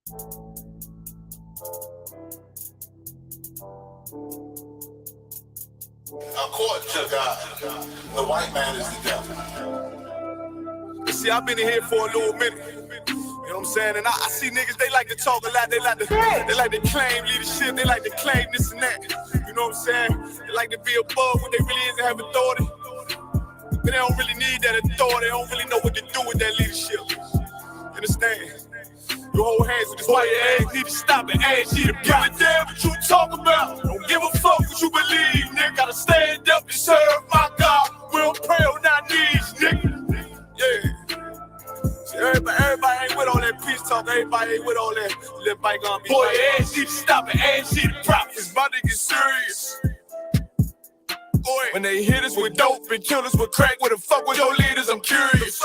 According to God, the white man is the devil. See, I've been in here for a little minute. You know what I'm saying? And I see niggas, they like to talk a lot. They like to claim leadership. They like to claim this and that. You know what I'm saying? They like to be above what they really is and have authority. But they don't really need that authority. They don't really know what to do with that leadership. You understand? You hold hands with this white ass, need to stop and ask you to give a damn what you talk about. Don't give a fuck what you believe, nigga. Gotta stand up and serve my God. We don't pray on our knees, nigga. Yeah. See, everybody ain't with all that peace talk. Everybody ain't with all that let bygone be. Boy, ass need to stop and ask you to drop. It's about to get serious. When they hit us with dope and kill us with crack, where the fuck with your leaders? I'm curious.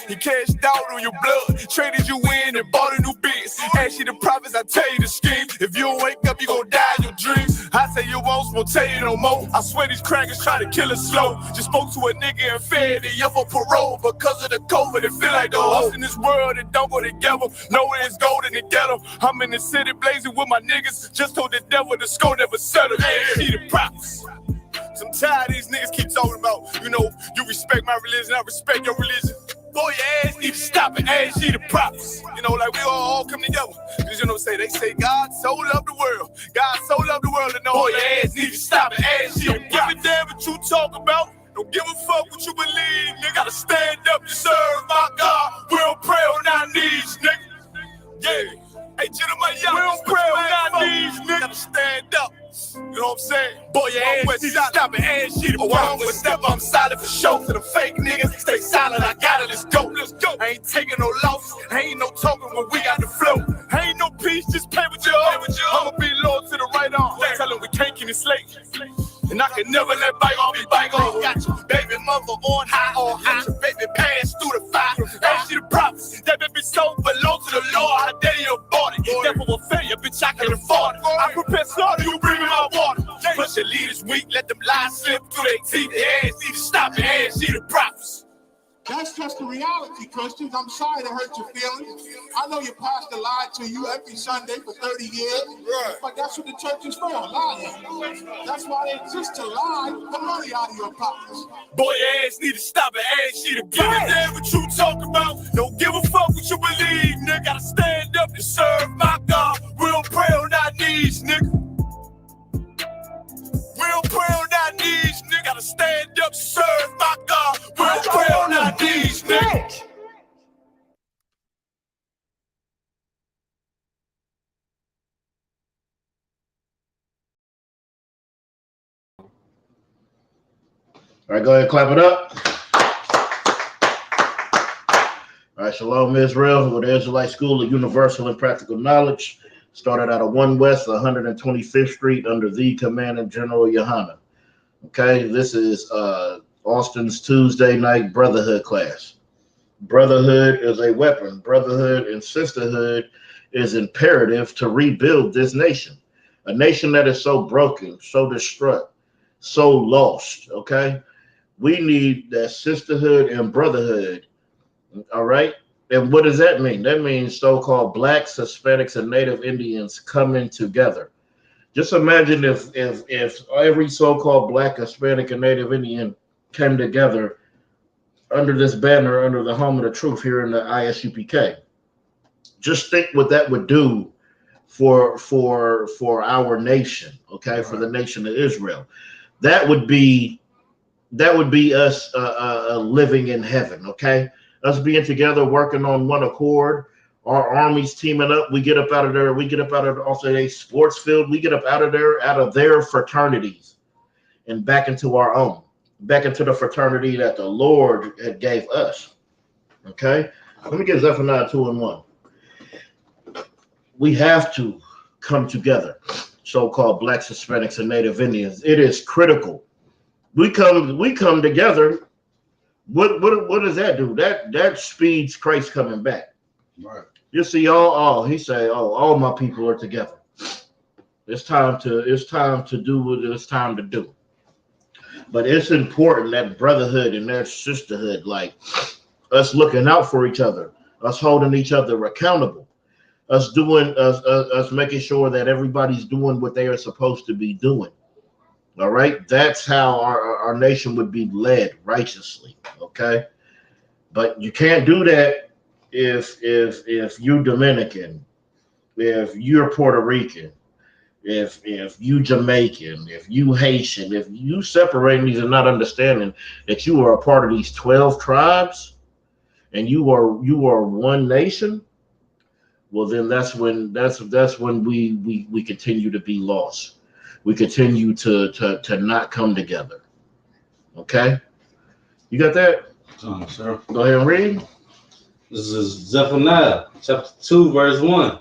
He cashed out on your blood, traded you in and bought a new biz. Ask you the prophets, I tell you the scheme. If you don't wake up, you gon' die in your dreams. I say you won't tell you no more. I swear these crackers try to kill us slow. Just spoke to a nigga and fed it up for parole because of the COVID. It feel like the host in this world that don't go together. Nowhere is gold in the ghetto. I'm in the city blazing with my niggas. Just told the devil the score never settled. See the prophets. I'm tired of these niggas keep talking about, you know, you respect my religion, I respect your religion. Boy, your ass need to stop and ask you the prophets. You know, like we all come together. Cause you know what I'm saying? They say God so loved the world. God so loved the world to know. Boy, your ass need to stop and ask you the prophets. Don't give a damn what you talk about. Don't give a fuck what you believe. Nigga, gotta stand up and serve my God. We don't pray on our knees, nigga. Yeah. Hey, gentlemen, y'all, we don't pray on our knees, nigga. Gotta stand up. You know what I'm saying? Boy, your ass need to stop and ask you to promise. Step, I'm silent for show. To the fake niggas, stay silent. I got it, let's go. Let's go. I ain't taking no loss. Ain't no talking when we got the flow. Ain't no peace, just play with your own. I'ma be loyal to the right arm. Tell them we can't keep it slate. And I can never let bygone be bygone. Got your baby mother on high. Got your baby pass through the fire. Ask you the prophets. That baby soul belong to the Lord. How dare you abort it? Devil will fail you, bitch, I can afford it. I prepare slaughter, you bring me my water. Push your leaders weak, let them lies slip through their teeth. Their ass need to stop and ask you the prophets. That's just the reality, Christians. I'm sorry to hurt your feelings. I know your pastor lied to you every Sunday for 30 years, but that's what the church is for, lying. That's why they exist, to lie the money out of your pockets. Boy, your ass need to stop and ask you to give a damn what you talk about. Don't give a fuck what you believe, nigga. Gotta stand up and serve my God. We don't pray on our knees, nigga. We don't pray on our knees, nigga. Gotta stand up, serve my God. We don't pray on our knees, nigga. All right, go ahead and clap it up. All right, Shalom Israel, with the Israelite School of Universal and Practical Knowledge. Started out of 1 West 125th Street under the Commanding General Yohana. Okay, this is Austin's Tuesday night Brotherhood class. Brotherhood is a weapon. Brotherhood and sisterhood is imperative to rebuild this nation. A nation that is so broken, so distraught, so lost, okay? We need that sisterhood and brotherhood, all right? And what does that mean? That means so-called Blacks, Hispanics, and Native Indians coming together. Just imagine if every so-called Black, Hispanic, and Native Indian came together under this banner, under the home of the truth here in the Isupk. Just think what that would do for our nation, okay, right. For the nation of Israel. That would be us living in heaven, okay? Us being together, working on one accord, our armies teaming up. We get up out of there. We get up out of also a sports field. We get up out of there, out of their fraternities, and back into our own, back into the fraternity that the Lord had gave us. Okay, let me get Zephaniah 2:1. We have to come together, so-called Blacks, Hispanics, and Native Indians. It is critical. We come together. What does that do? That speeds Christ coming back. Right. You see, he say, all my people are together. It's time to do what it's time to do. But it's important that brotherhood and that sisterhood, like us looking out for each other, us holding each other accountable, us making sure that everybody's doing what they are supposed to be doing. All right, that's how our nation would be led righteously. Okay, but you can't do that if you're Dominican, if you're Puerto Rican, if you Jamaican, if you Haitian, if you separating these and not understanding that you are a part of these 12 tribes and you are one nation, well then that's when we continue to be lost. We continue to not come together. Okay? You got that? Sir. Go ahead and read. This is Zephaniah chapter 2, verse 1.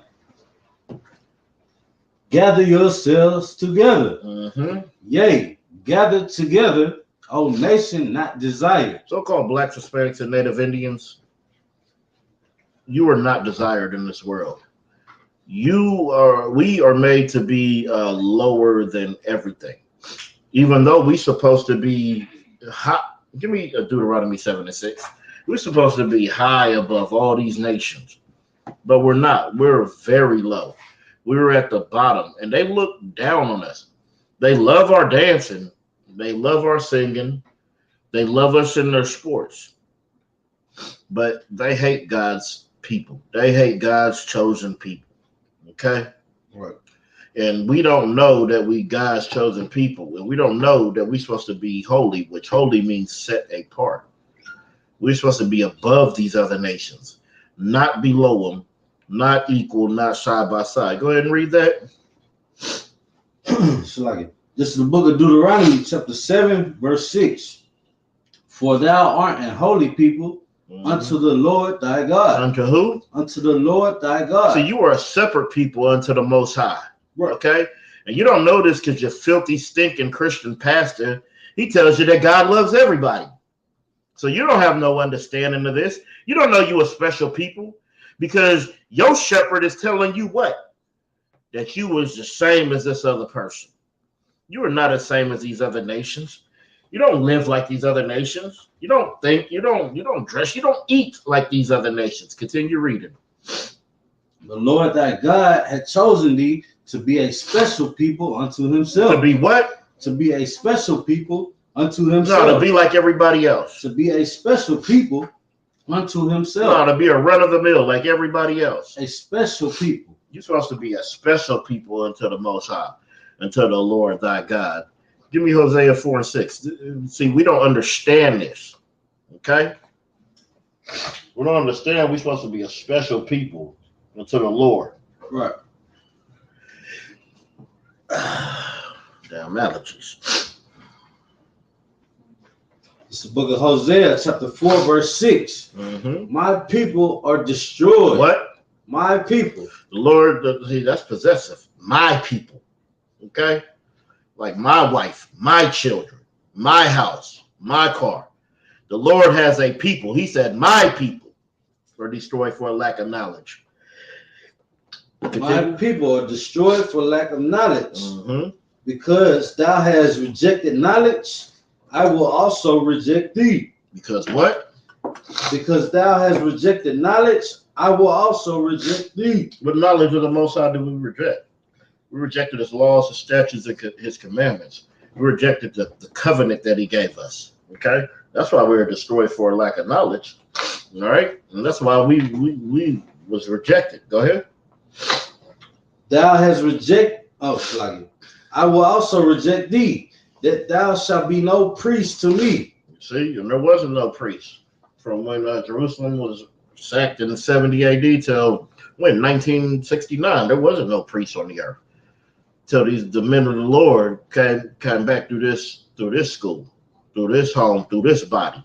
Gather yourselves together. Mm-hmm. Yea, gather together, O nation not desired. So-called blacks, Hispanics, and Native Indians, you are not desired in this world. We are made to be lower than everything. Even though we're supposed to be high, give me a Deuteronomy 7:6. We're supposed to be high above all these nations, but we're not. We're very low. We're at the bottom, and they look down on us. They love our dancing. They love our singing. They love us in their sports, but they hate God's people. They hate God's chosen people. Okay? Right. And we don't know that we God's chosen people, and we don't know that we're supposed to be holy, which holy means set apart. We're supposed to be above these other nations, not below them, not equal, not side by side. Go ahead and read that. This is the book of Deuteronomy, chapter 7, verse 6. For thou art an holy people unto the Lord thy God. Unto who? Unto the Lord thy God. So you are a separate people unto the Most High. Right. Okay? And you don't know this because your filthy, stinking Christian pastor, he tells you that God loves everybody. So you don't have no understanding of this. You don't know you a special people because your shepherd is telling you what? That you was the same as this other person. You are not the same as these other nations. You don't live like these other nations. You don't think, you don't dress, you don't eat like these other nations. Continue reading. The Lord thy God had chosen thee to be a special people unto himself. To be what? To be a special people unto himself. No, to be like everybody else. To be a special people unto himself. No, to be a run-of-the-mill like everybody else. A special people. You're supposed to be a special people unto the Most High, unto the Lord thy God. Give me Hosea 4:6. See, we don't understand this. Okay? We don't understand we're supposed to be a special people unto the Lord. Right. Damn allergies. It's the book of Hosea, chapter 4, verse 6. Mm-hmm. My people are destroyed. What? My people. The Lord, see, that's possessive. My people. Okay? Like my wife, my children, my house, my car. The Lord has a people. He said, my people are destroyed for a lack of knowledge. My people are destroyed for lack of knowledge. Mm-hmm. Because thou hast rejected knowledge, I will also reject thee. Because what? Because thou hast rejected knowledge, I will also reject thee. What knowledge of the Most High do we reject? We rejected his laws, his statutes, and his commandments. We rejected the covenant that he gave us. Okay? That's why we were destroyed for a lack of knowledge. All right? And that's why we was rejected. Go ahead. Thou hast rejected, I will also reject thee, that thou shalt be no priest to me. See, and there wasn't no priest from when Jerusalem was sacked in 70 AD till when 1969. There wasn't no priest on the earth till the men of the Lord came back through this school, through this home, through this body.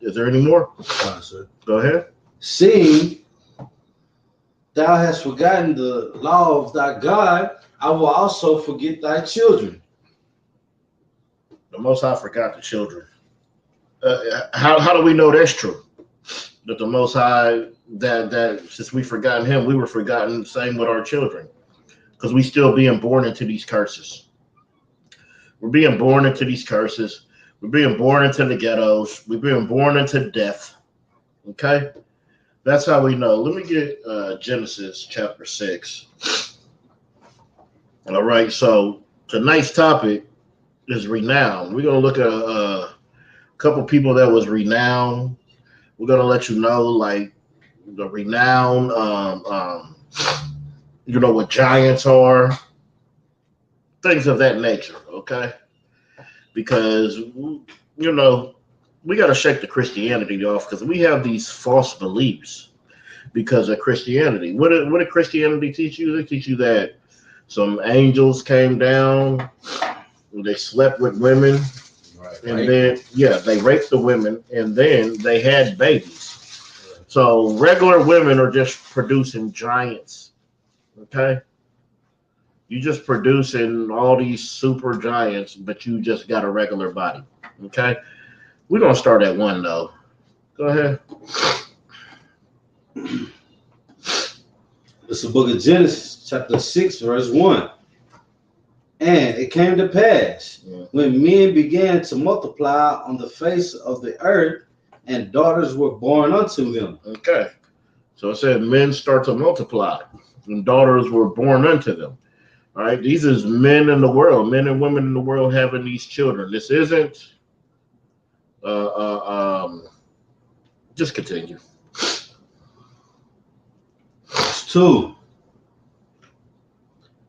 Is there any more? Sir. Go ahead. Seeing thou hast forgotten the law of thy God, I will also forget thy children. The Most High forgot the children. How do we know that's true? That the Most High, that since we forgotten him, we were forgotten, same with our children. Because we still being born into these curses. We're being born into these curses. We're being born into the ghettos. We're being born into death. Okay? That's how we know. Let me get Genesis chapter 6. All right, so tonight's topic is renown. We're going to look at a couple people that was renowned. We're going to let you know, like, the renown, what giants are, things of that nature, okay? Because, we got to shake the Christianity off because we have these false beliefs because of Christianity. What did Christianity teach you? They teach you that some angels came down, they slept with women, and then, they raped the women, and then they had babies. So regular women are just producing giants, okay? You just producing all these super giants, but you just got a regular body, okay? We're going to start at 1, though. Go ahead. It's the book of Genesis, chapter 6, verse 1. And it came to pass, when men began to multiply on the face of the earth, and daughters were born unto them. Okay. So it said men start to multiply, and daughters were born unto them. All right. These is men in the world, men and women in the world having these children. This isn't, just continue. 2.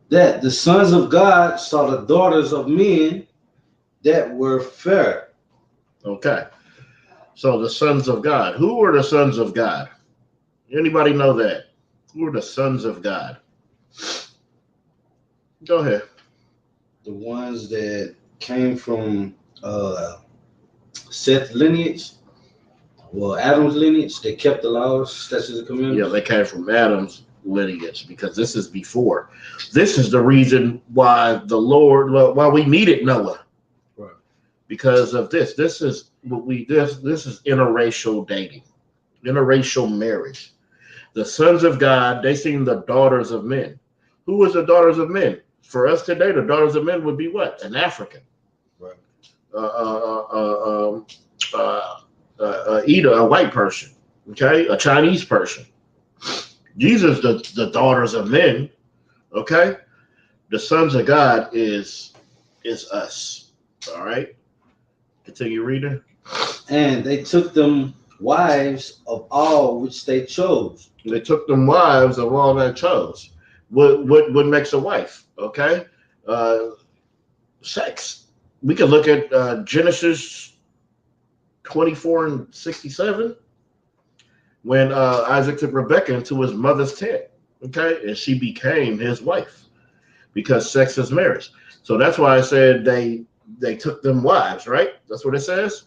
That the sons of God saw the daughters of men that were fair. Okay. So the sons of God. Who were the sons of God? Anybody know that? Who are the sons of God? Go ahead. The ones that came from Seth's lineage, well, Adam's lineage, they kept the laws, statutes, and commandments. Yeah, they came from Adam's lineage because this is before. This is the reason why why we needed Noah. Right. Because of this. This is interracial dating, interracial marriage. The sons of God, they seen the daughters of men. Who was the daughters of men? For us today, the daughters of men would be what? An African. Right. A white person. Okay? A Chinese person. These are the daughters of men. Okay? The sons of God is us. All right? Continue reading. And they took them wives of all which they chose. They took them wives of all they chose. What makes a wife? Okay, sex. We can look at Genesis 24:67, when Isaac took Rebekah into his mother's tent. Okay, and she became his wife because sex is marriage. So that's why I said they took them wives, right? That's what it says.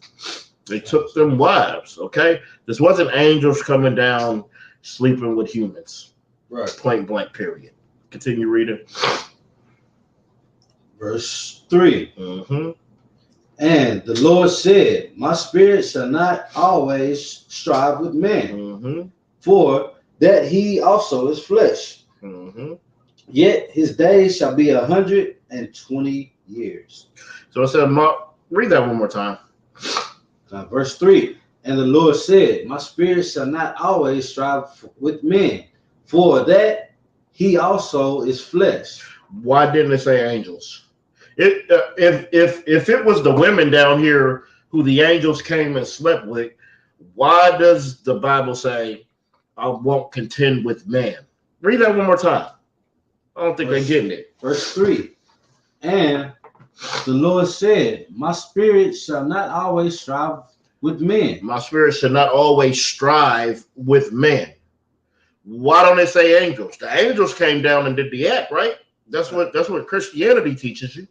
They took them wives, okay? This wasn't angels coming down sleeping with humans. Right. Point blank, period. Continue reading. Verse 3. Mm-hmm. And the Lord said, my spirit shall not always strive with man, for that he also is flesh. Yet his days shall be 120 years. So it said, read that one more time. Verse 3. And the Lord said, my spirit shall not always strive with men, for that he also is flesh. Why didn't it say angels? If it was the women down here who the angels came and slept with, why does the Bible say, I won't contend with man? Read that one more time. I don't think they're getting it. Verse 3. And the Lord said, my spirit shall not always strive with men. My spirit shall not always strive with men. Why don't it say angels? The angels came down and did the act, right? That's what Christianity teaches you.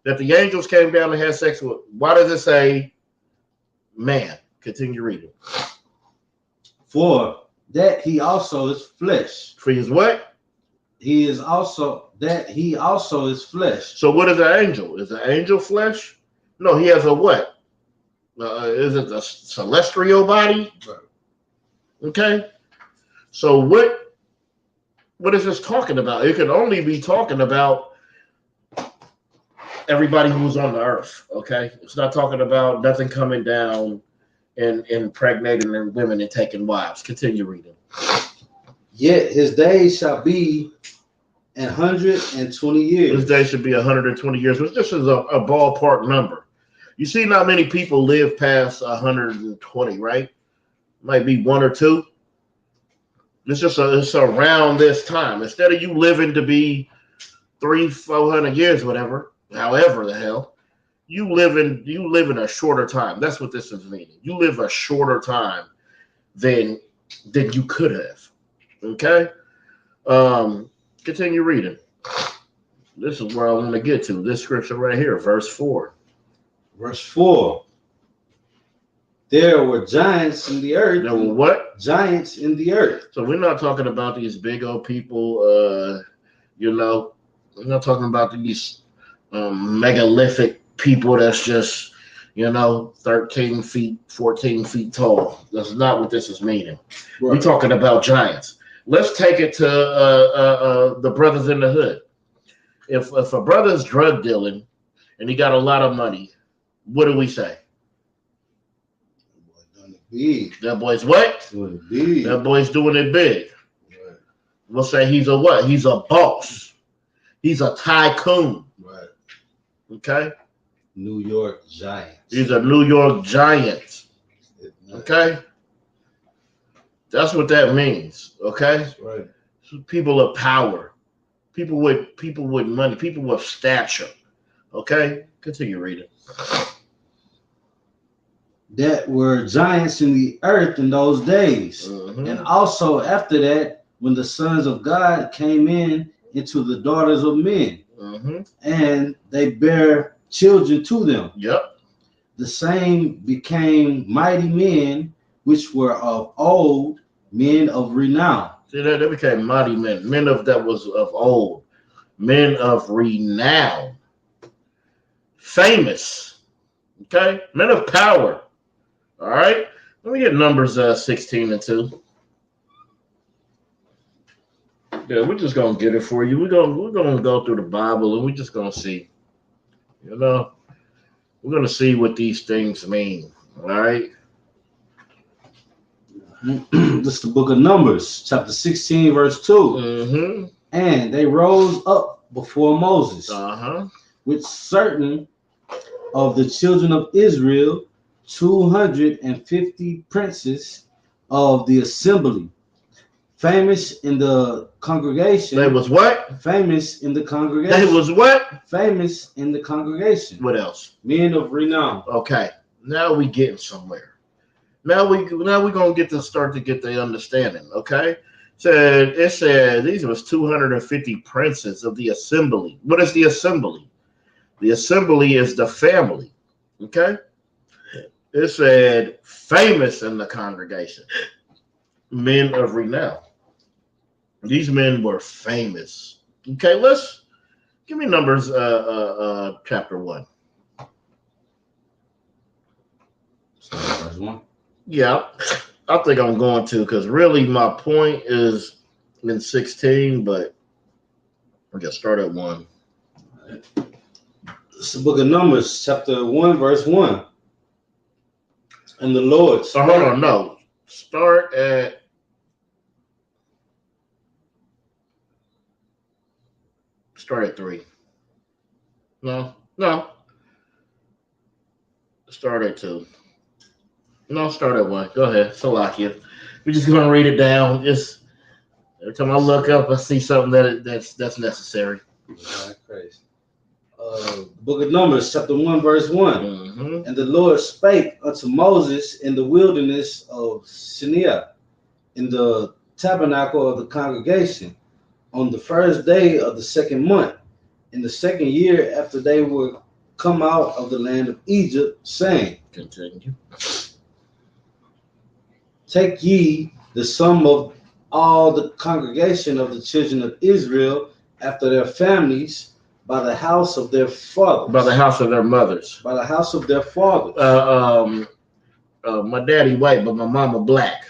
That the angels came down and had sex with. Why does it say man? Continue reading. For that he also is flesh. For his what? He is also is flesh. So what is an angel? Is an angel flesh? No, he has a what? Is it a celestial body? Right. Okay. So what is this talking about? It can only be talking about everybody who's on the earth. Okay. It's not talking about nothing coming down impregnating their women and taking wives. Continue reading. Yet his days shall be 120 years. His days should be 120 years, which just is a ballpark number. You see, not many people live past 120, right? Might be one or two. It's around this time. Instead of you living to be 300-400 years, whatever, however the hell, you live in a shorter time. That's what this is meaning. You live a shorter time than you could have. Okay? Continue reading. This is where I want to get to. This scripture right here, verse 4. Verse 4. There were giants in the earth. There were what? Giants in the earth. So we're not talking about these big old people, we're not talking about these megalithic people that's just, 13 feet, 14 feet tall. That's not what this is meaning. Right. We're talking about giants. Let's take it to the brothers in the hood. If a brother's drug dealing and he got a lot of money, what do we say? That boy's what? That boy's doing it big. Right. We'll say he's a what? He's a boss. He's a tycoon. Right. Okay? New York Giants. He's a New York Giant. Okay? That's what that means. Okay? That's right. People of power. People with money. People with stature. Okay? Continue reading. That were giants in the earth in those days. Mm-hmm. And also after that, when the sons of God came into the daughters of men, mm-hmm. and they bear children to them. Yep. The same became mighty men, which were of old, men of renown. See, they became mighty men, that was of old, men of renown, famous, okay, men of power. All right, let me get Numbers 16 and 2. Yeah, we're just gonna get it for you. We're gonna go through the Bible and we're just gonna see. We're gonna see what these things mean. All right. This is the book of Numbers, chapter 16, verse 2. Mm-hmm. And they rose up before Moses, with certain of the children of Israel, 250 princes of the assembly, famous in the congregation. They was what? Famous in the congregation. They was what? Famous in the congregation. What else? Men of renown. Okay, now we getting somewhere. Now we gonna get to start to get the understanding. Okay, it said these was 250 princes of the assembly. What is the assembly? The assembly is the family. Okay. It said famous in the congregation, men of renown. These men were famous. Okay, let's give me Numbers chapter 1. Verse 1. Yeah, I think I'm going to, because really my point is in 16, but we're gonna start at 1. It's the book of Numbers, chapter 1, verse 1. And the Lord. So hold on, no. Start at Start at 3. No. Start at 2. No, start at 1. Go ahead. Salakia. We're just gonna read it down. Just every time I look up, I see something that's necessary. That's crazy. Book of Numbers, chapter 1, verse 1. Mm-hmm. And the Lord spake unto Moses in the wilderness of Sinai, in the tabernacle of the congregation, on the first day of the second month, in the second year after they were come out of the land of Egypt, saying, Continue. Take ye the sum of all the congregation of the children of Israel after their families, by the house of their fathers. By the house of their mothers. By the house of their fathers. My daddy white, but my mama black.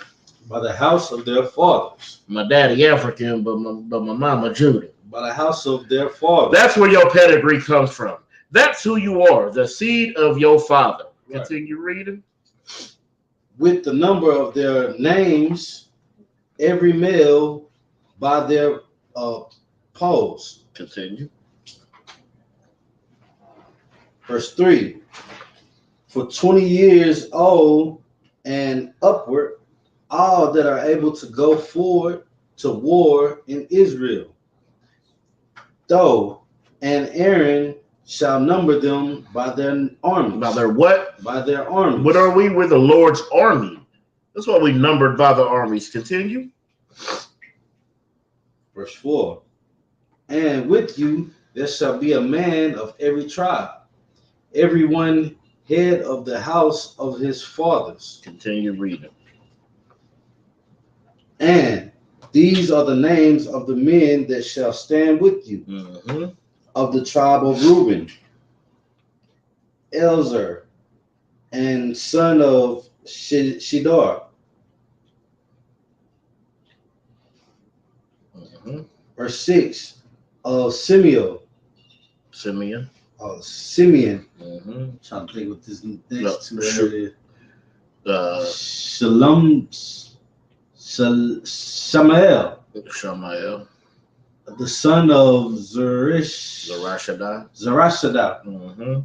By the house of their fathers. My daddy African, but my mama Judah. By the house of their fathers. That's where your pedigree comes from. That's who you are, the seed of your father. Right. Continue reading. with the number of their names, every male by their polls. Continue. Verse 3. For 20 years old and upward, all that are able to go forward to war in Israel. Though, and Aaron shall number them by their armies. By their what? By their armies. What are we? We're the Lord's army. That's why we numbered by the armies. Continue. Verse 4. And with you there shall be a man of every tribe, every one head of the house of his fathers. Continue reading. And these are the names of the men that shall stand with you. Mm-hmm. Of the tribe of Reuben, Elzer, and son of Shedar. Mm-hmm. Verse 6 of Simeon. Simeon. Simeon. Mm-hmm. Trying to think what this next two is. Shamael. Shamael. The son of Zerashadai. Mm-hmm.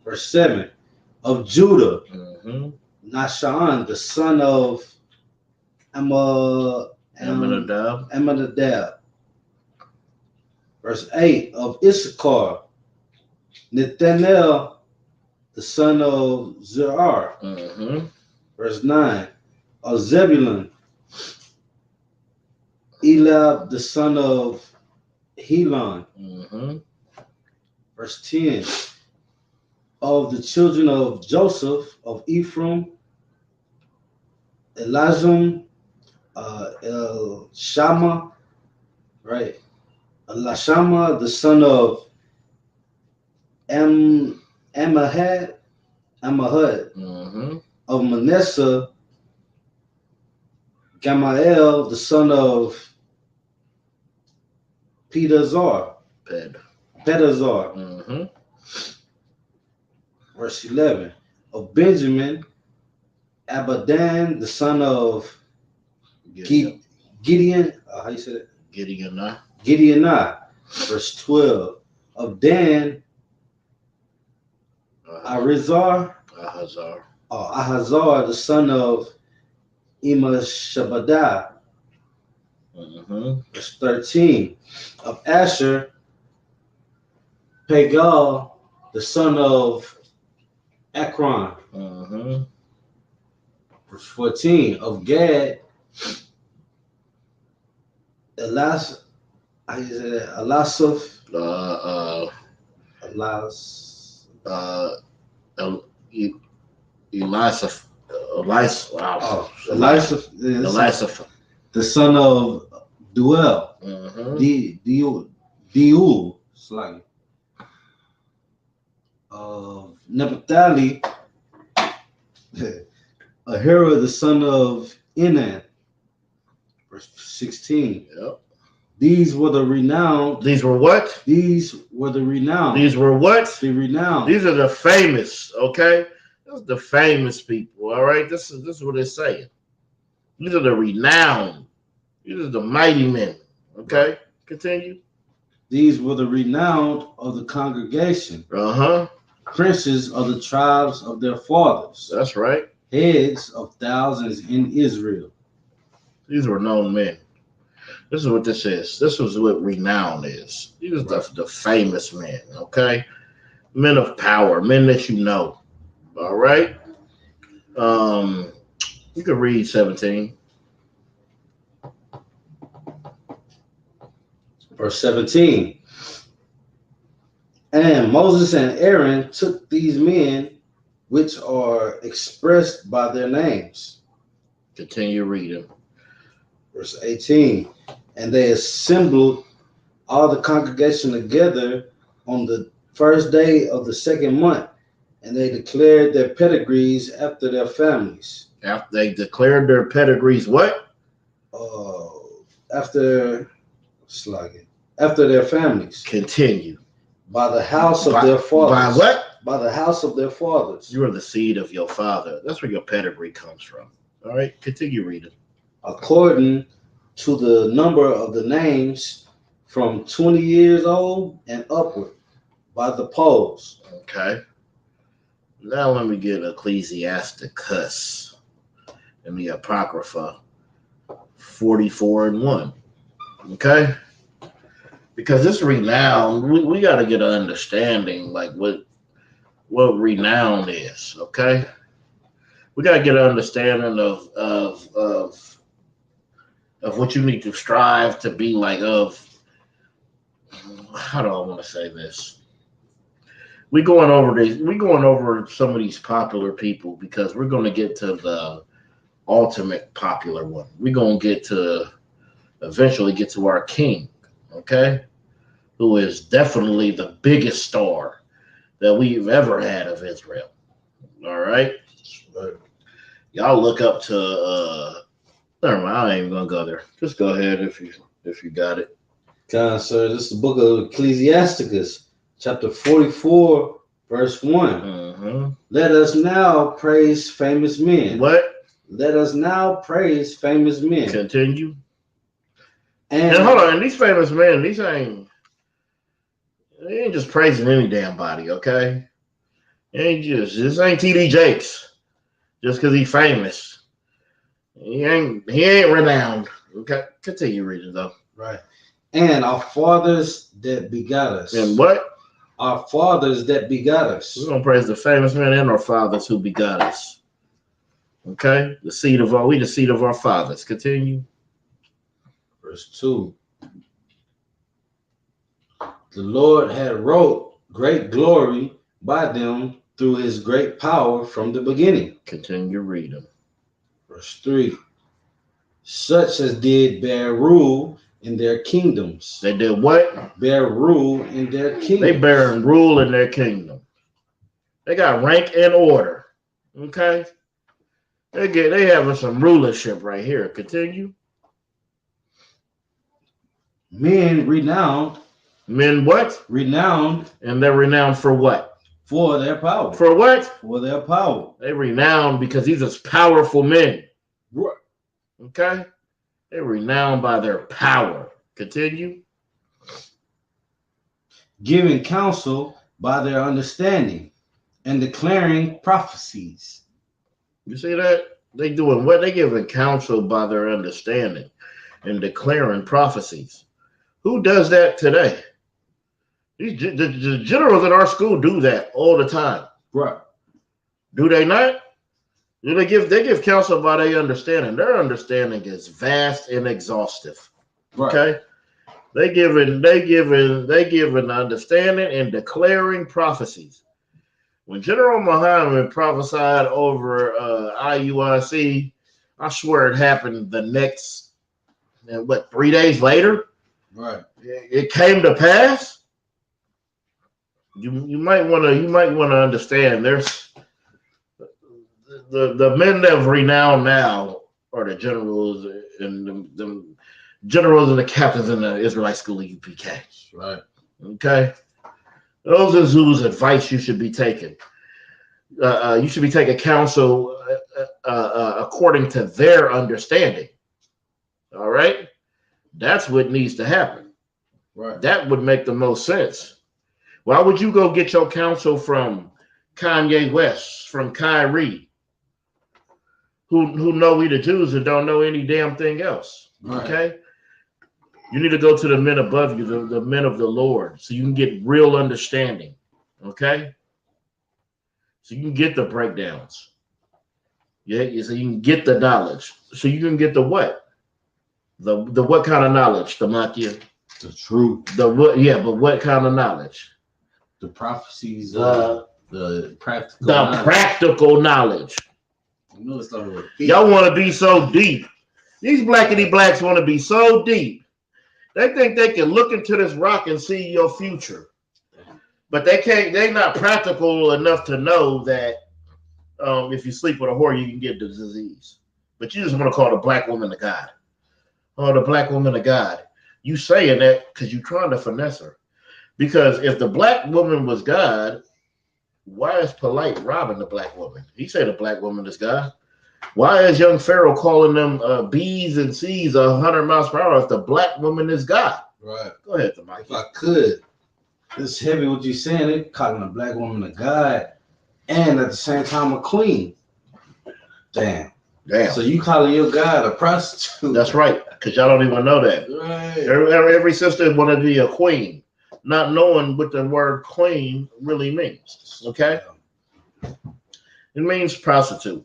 Verse 7 of Judah. Mm-hmm. Nashan, the son of Amminadab. Verse 8 of Issachar. Nethanel, the son of Zerah. Mm-hmm. Verse 9 of Zebulun. Eliab, the son of Helon. Mm-hmm. Verse 10 of the children of Joseph of Ephraim, Elishama, Elishama, right? Elishama, the son of Ammihud, Mm-hmm. of Manasseh, Gamaliel, the son of Pedazar. Mm-hmm. Verse 11 of Benjamin, Abidan, the son of Gideon. How you say that? Gideon. Verse 12 of Dan, Ahazar, the son of Imashabadah. Mm-hmm. Verse 13 of Asher, Pagal, the son of Akron. Mm-hmm. Verse 14 of Gad, Elisaph, the son of Duel. Mm-hmm. Diul, slightly. Of Naphtali, Ahira, the son of Enan. Verse 16. Yep. These were the renowned. These were what? These were the renowned. These were what? The renowned. These are the famous, okay? Those are the famous people, all right? This is what it's saying. These are the renowned. These are the mighty men, okay? Right. Continue. These were the renowned of the congregation. Uh-huh. Princes of the tribes of their fathers. That's right. Heads of thousands in Israel. These were known men. This is what this is. This was what renown is. These are the famous men, okay? Men of power, men that you know. All right? You can read 17. Verse 17. And Moses and Aaron took these men, which are expressed by their names. Continue reading. Verse 18. And they assembled all the congregation together on the first day of the second month, and they declared their pedigrees after their families. After they declared their pedigrees, what? After their families. Continue. By the house of their fathers. By what? by the house of their fathers. You are the seed of your father. That's where your pedigree comes from. All right, continue reading. According to the number of the names from 20 years old and upward by the polls. Okay. Now let me get Ecclesiasticus and the Apocrypha 44:1. Okay? Because this renown, we got to get an understanding like what renown is, okay? We got to get an understanding of what you need to strive to be like how do I want to say this? We're going over some of these popular people because we're going to get to the ultimate popular one. We're going to eventually get to our king, okay? Who is definitely the biggest star that we've ever had of Israel. All right? Y'all look up to never mind, I ain't even gonna go there. Just go ahead if you got it. God, sir, this is the book of Ecclesiasticus, chapter 44, verse 1. Mm-hmm. Let us now praise famous men. What? Let us now praise famous men. Continue. And hold on, and these famous men, they ain't just praising any damn body, okay? This ain't TD Jakes just because he's famous. He ain't renowned. Okay, continue reading though. Right. And our fathers that begot us. And what? Our fathers that begot us. We're gonna praise the famous men and our fathers who begot us. Okay, we the seed of our fathers. Continue. Verse 2. The Lord had wrought great glory by them through his great power from the beginning. Continue reading. Verse 3. Such as did bear rule in their kingdoms. They did what? Bear rule in their kingdoms. They bear rule in their kingdom. They got rank and order. Okay? They having some rulership right here. Continue. Men renowned. Men what? Renowned. And they're renowned for what? For their power. For what? For their power. They renowned because these are powerful men. Right. Okay? They're renowned by their power. Continue. Giving counsel by their understanding and declaring prophecies. You see that? They doing what? They giving counsel by their understanding and declaring prophecies. Who does that today? The generals in our school do that all the time. Right. Do they not? Do they give counsel by their understanding? Their understanding is vast and exhaustive. Right. Okay? They giving understanding and declaring prophecies. When General Muhammad prophesied over IUIC, I swear it happened the next 3 days later? Right. It came to pass. You might want to understand. There's the men of renown now are the generals and the generals and the captains in the Israelite school of UPK. Right. Okay. Those are whose advice you should be taking. You should be taking counsel according to their understanding. All right. That's what needs to happen. Right. That would make the most sense. Why would you go get your counsel from Kanye West, from Kyrie, who know we the Jews and don't know any damn thing else? Right. Okay? You need to go to the men above you, the men of the Lord, so you can get real understanding. Okay? So you can get the breakdowns. Yeah, so you can get the knowledge. So you can get the what? The what kind of knowledge? The Makia? The truth. The what? Yeah, but what kind of knowledge? The prophecies. The practical. The knowledge. Practical knowledge. You know it's not really Y'all want to be so deep. These blackity blacks want to be so deep. They think they can look into this rock and see your future. But they can't, they're not practical enough to know that if you sleep with a whore, you can get the disease. But you just want to call the black woman of God. Oh, the black woman of God. You saying that because you're trying to finesse her. Because if the black woman was God, why is Polite robbing the black woman? He said the black woman is God. Why is young Pharaoh calling them B's and C's 100 miles per hour if the black woman is God? Right. Go ahead, Tamaki. If I could, it's heavy what you're saying. They're calling a black woman a god and at the same time a queen. Damn. So you calling your god a prostitute? That's right, because y'all don't even know that. Right. Every sister want to be a queen, not knowing what the word queen really means. Okay? It means prostitute.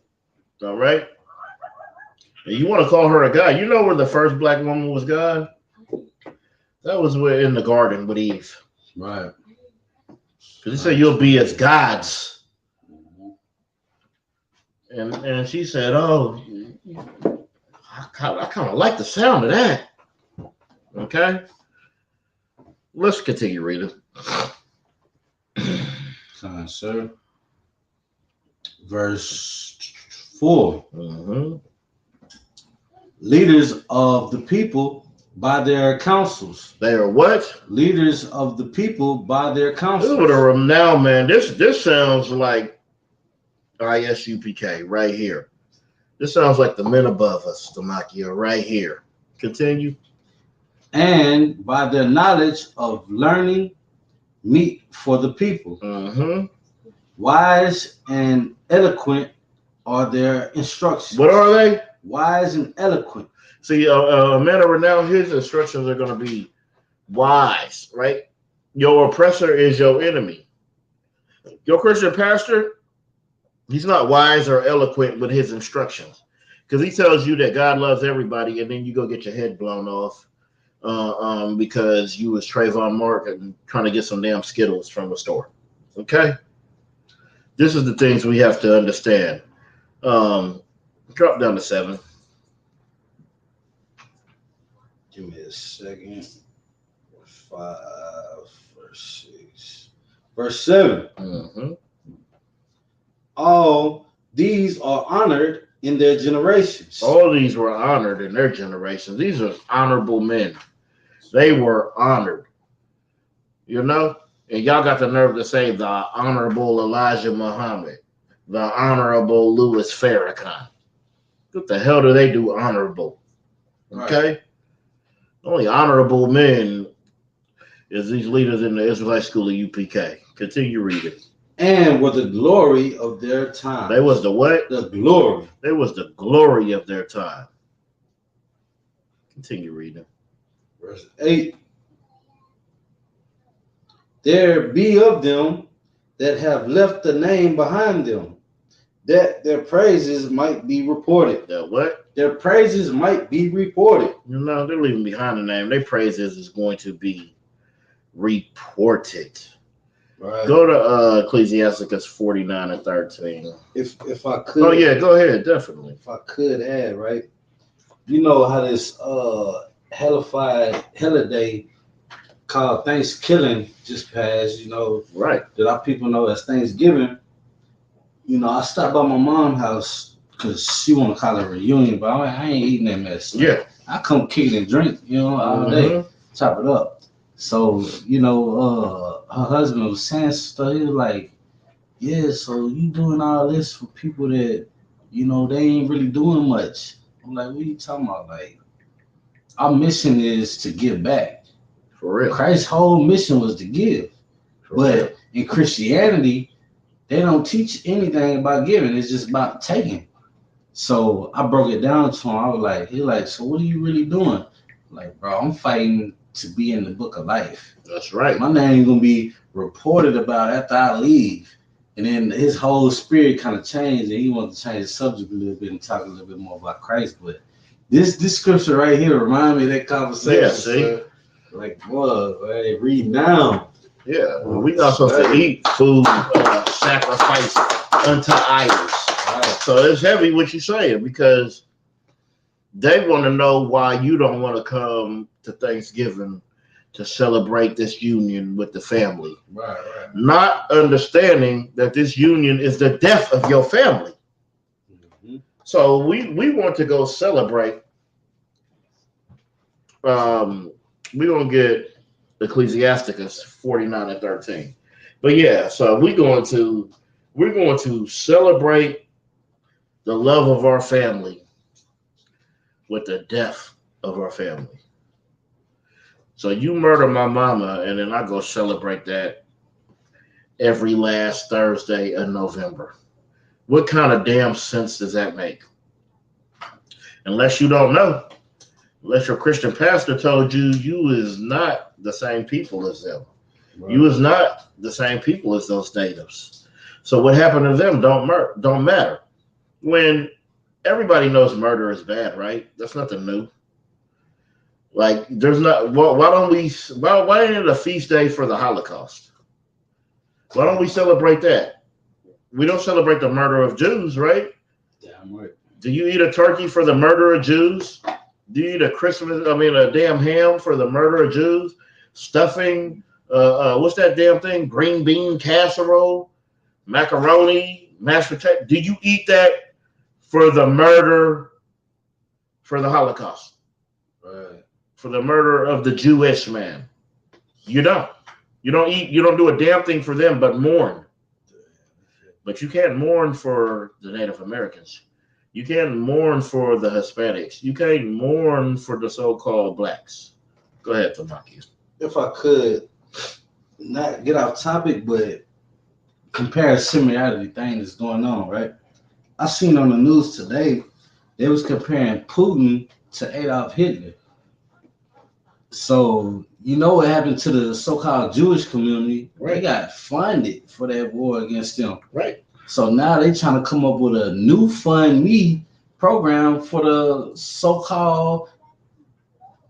All right? And you want to call her a god. You know where the first black woman was God? That was in the garden with Eve. Right. Because he said you'll be as gods. And she said, oh, I kind of like the sound of that. Okay? Let's continue reading. Sir. Verse 4. Leaders of the people by their councils. They are what? Leaders of the people by their councils. Now, man, this sounds like Isupk right here. This sounds like the men above us, Damakia, right here. Continue. And by their knowledge of learning, meet for the people. Wise and eloquent are their instructions. What are they? Wise and eloquent. See, a man of renown, his instructions are going to be wise, right? Your oppressor is your enemy. Your Christian pastor, he's not wise or eloquent with his instructions because he tells you that God loves everybody, and then you go get your head blown off because you was Trayvon Martin trying to get some damn Skittles from the store. Okay? This is the things we have to understand. Drop down to 7. Give me a second. 5, verse 6. Verse 7. All these are honored in their generations. All these were honored in their generations. These are honorable men. They were honored. You know? And y'all got the nerve to say the Honorable Elijah Muhammad, the Honorable Louis Farrakhan. What the hell do they do honorable? Okay? Right. Only honorable men is these leaders in the Israelite school of UPK. Continue reading. And were the glory of their time. They was the what? The glory. They was the glory of their time. Continue reading. Verse 8. There be of them that have left the name behind them, that their praises might be reported. The what? Their praises might be reported. You know, they're leaving behind the name. Their praises is going to be reported. Right. Go to Ecclesiasticus 49 and 13. If I could. Oh yeah, go ahead, definitely. If I could add, right? You know how this hellified holiday called Thanksgiving just passed, you know. Right. That our people know as Thanksgiving. You know, I stopped by my mom's house because she want to call it a reunion, but I ain't eating that mess. Yeah. I come kick it and drink, you know, all day, chop it up. So, you know, her husband was saying stuff. He was like, yeah, so you doing all this for people that, you know, they ain't really doing much. I'm like, what are you talking about? Like, our mission is to give back. For real. Christ's whole mission was to give. But in Christianity, they don't teach anything about giving. It's just about taking. So I broke it down to him. I was like, he like, so what are you really doing? Like, bro, I'm fighting to be in the book of life. That's right. My name gonna be reported about after I leave. And then his whole spirit kind of changed, and he wanted to change the subject a little bit and talk a little bit more about Christ. But this scripture right here remind me of that conversation. Yeah, see? So, like, whoa, hey, read now. Yeah, we're not supposed to eat food sacrificed unto idols. Right. So it's heavy what you're saying because they want to know why you don't want to come to Thanksgiving to celebrate this union with the family. Right. Not understanding that this union is the death of your family. So we want to go celebrate. We're going to get Ecclesiasticus 49 and 13. But yeah, so we're going to celebrate the love of our family with the death of our family. So you murder my mama, and then I go celebrate that every last Thursday of November. What kind of damn sense does that make? Unless you don't know, unless your Christian pastor told you you is not the same people as them. Right. You is not the same people as those natives. So what happened to them don't matter. When everybody knows murder is bad, right? That's nothing new. Like there's not. Well, why ain't it a feast day for the Holocaust? Why don't we celebrate that? We don't celebrate the murder of Jews, right? Damn right. Do you eat a turkey for the murder of Jews? Do you eat a damn ham for the murder of Jews? Stuffing, what's that damn thing? Green bean casserole, macaroni, mashed potato. Do you eat that for the murder, for the Holocaust? Right. For the murder of the Jewish man? You don't. You don't do a damn thing for them but mourn. But you can't mourn for the Native Americans. You can't mourn for the Hispanics. You can't mourn for the so-called blacks. Go ahead, Tamaki. If I could not get off topic, but compare a similarity thing that's going on, right? I seen on the news today, they was comparing Putin to Adolf Hitler. So you know what happened to the so-called Jewish community? Right. They got funded for that war against them. Right. So now they trying to come up with a new fund me program for the so-called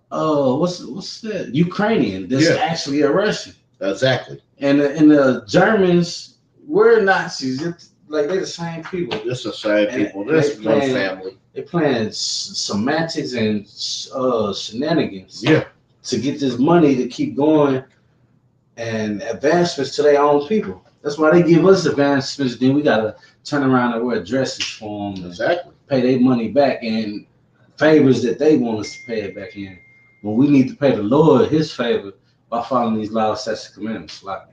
what's that? Ukrainian that's actually a Russian. Exactly. And the Germans were Nazis. They're the same people. It's the same people. This one family. They're playing semantics and shenanigans. Yeah. To get this money to keep going and advancements to their own people. That's why they give us advancements. Then we gotta turn around and wear dresses for them. Exactly. Pay their money back in favors that they want us to pay it back in. When we need to pay the Lord His favor by following these laws, statutes, and commandments. Like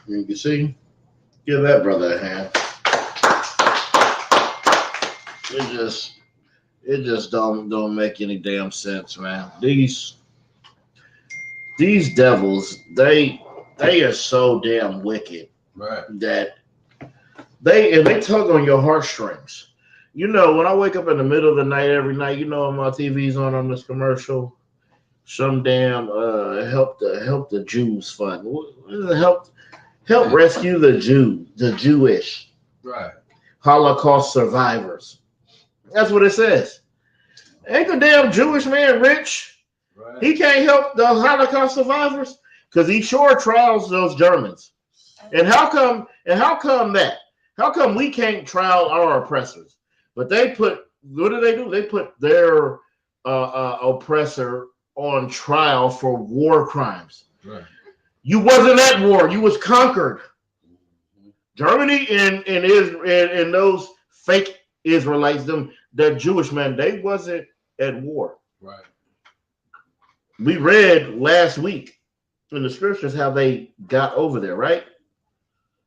you can see, give that brother a hand. It just don't make any damn sense, man. These devils, they are so damn wicked, right? That they tug on your heartstrings. You know, when I wake up in the middle of the night every night, you know, my TV's on this commercial, some damn help the Jews fund. Help rescue the Jewish, right? Holocaust survivors. That's what it says. Ain't the damn Jewish man rich? Right. He can't help the Holocaust survivors because he sure trials those Germans. And how come that? How come we can't trial our oppressors? But what do? They put their oppressor on trial for war crimes. Right. You wasn't at war. You was conquered. Germany and those fake Israelites, the Jewish men, they wasn't at war. Right. We read last week in the scriptures how they got over there, right?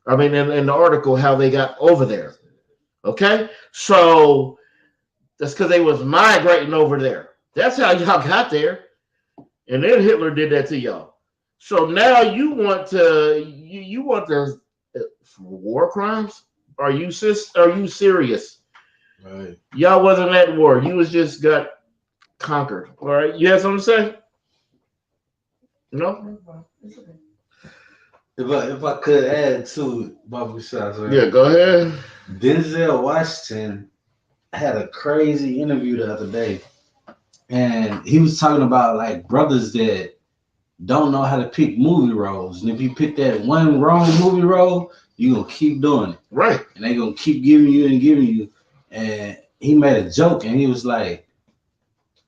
I mean, in the article, how they got over there. Okay? So that's because they was migrating over there. That's how y'all got there. And then Hitler did that to y'all. So now you want the war crimes? Are you serious? Right. Y'all wasn't at war. You was just got conquered. All right. You have something to say? No? If I could add to Bobby shots, right? Yeah, go ahead. Denzel Washington had a crazy interview the other day, and he was talking about like brothers that don't know how to pick movie roles, and if you pick that one wrong movie role, you're gonna keep doing it, right? And they're gonna keep giving you. And he made a joke, and he was like,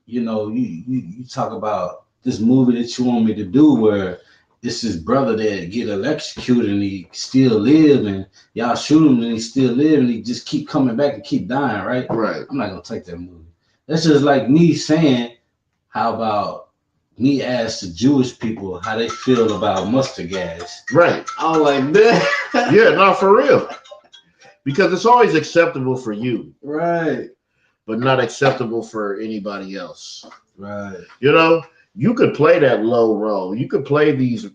you know, you talk about this movie that you want me to do where it's his brother that get electrocuted and he still live, and y'all shoot him and he still live, and he just keep coming back and keep dying, right? Right. I'm not gonna take that movie. That's just like me saying, how about me ask the Jewish people how they feel about mustard gas. Right. I was like, that. Yeah, not for real. Because it's always acceptable for you. Right. But not acceptable for anybody else. Right. You know, you could play that low role. You could play these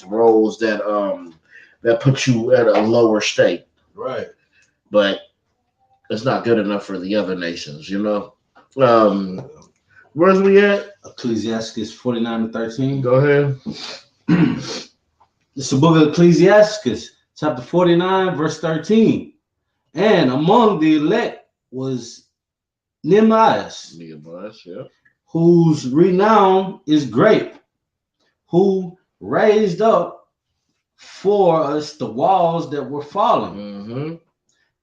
roles that put you at a lower state. Right. But it's not good enough for the other nations, you know. Where's we at? Ecclesiastes 49:13. Go ahead. It's the book of Ecclesiastes, chapter 49, verse 13. And among the elect was Nehemiah, Yeah. whose renown is great, who raised up for us the walls that were fallen, Mm-hmm.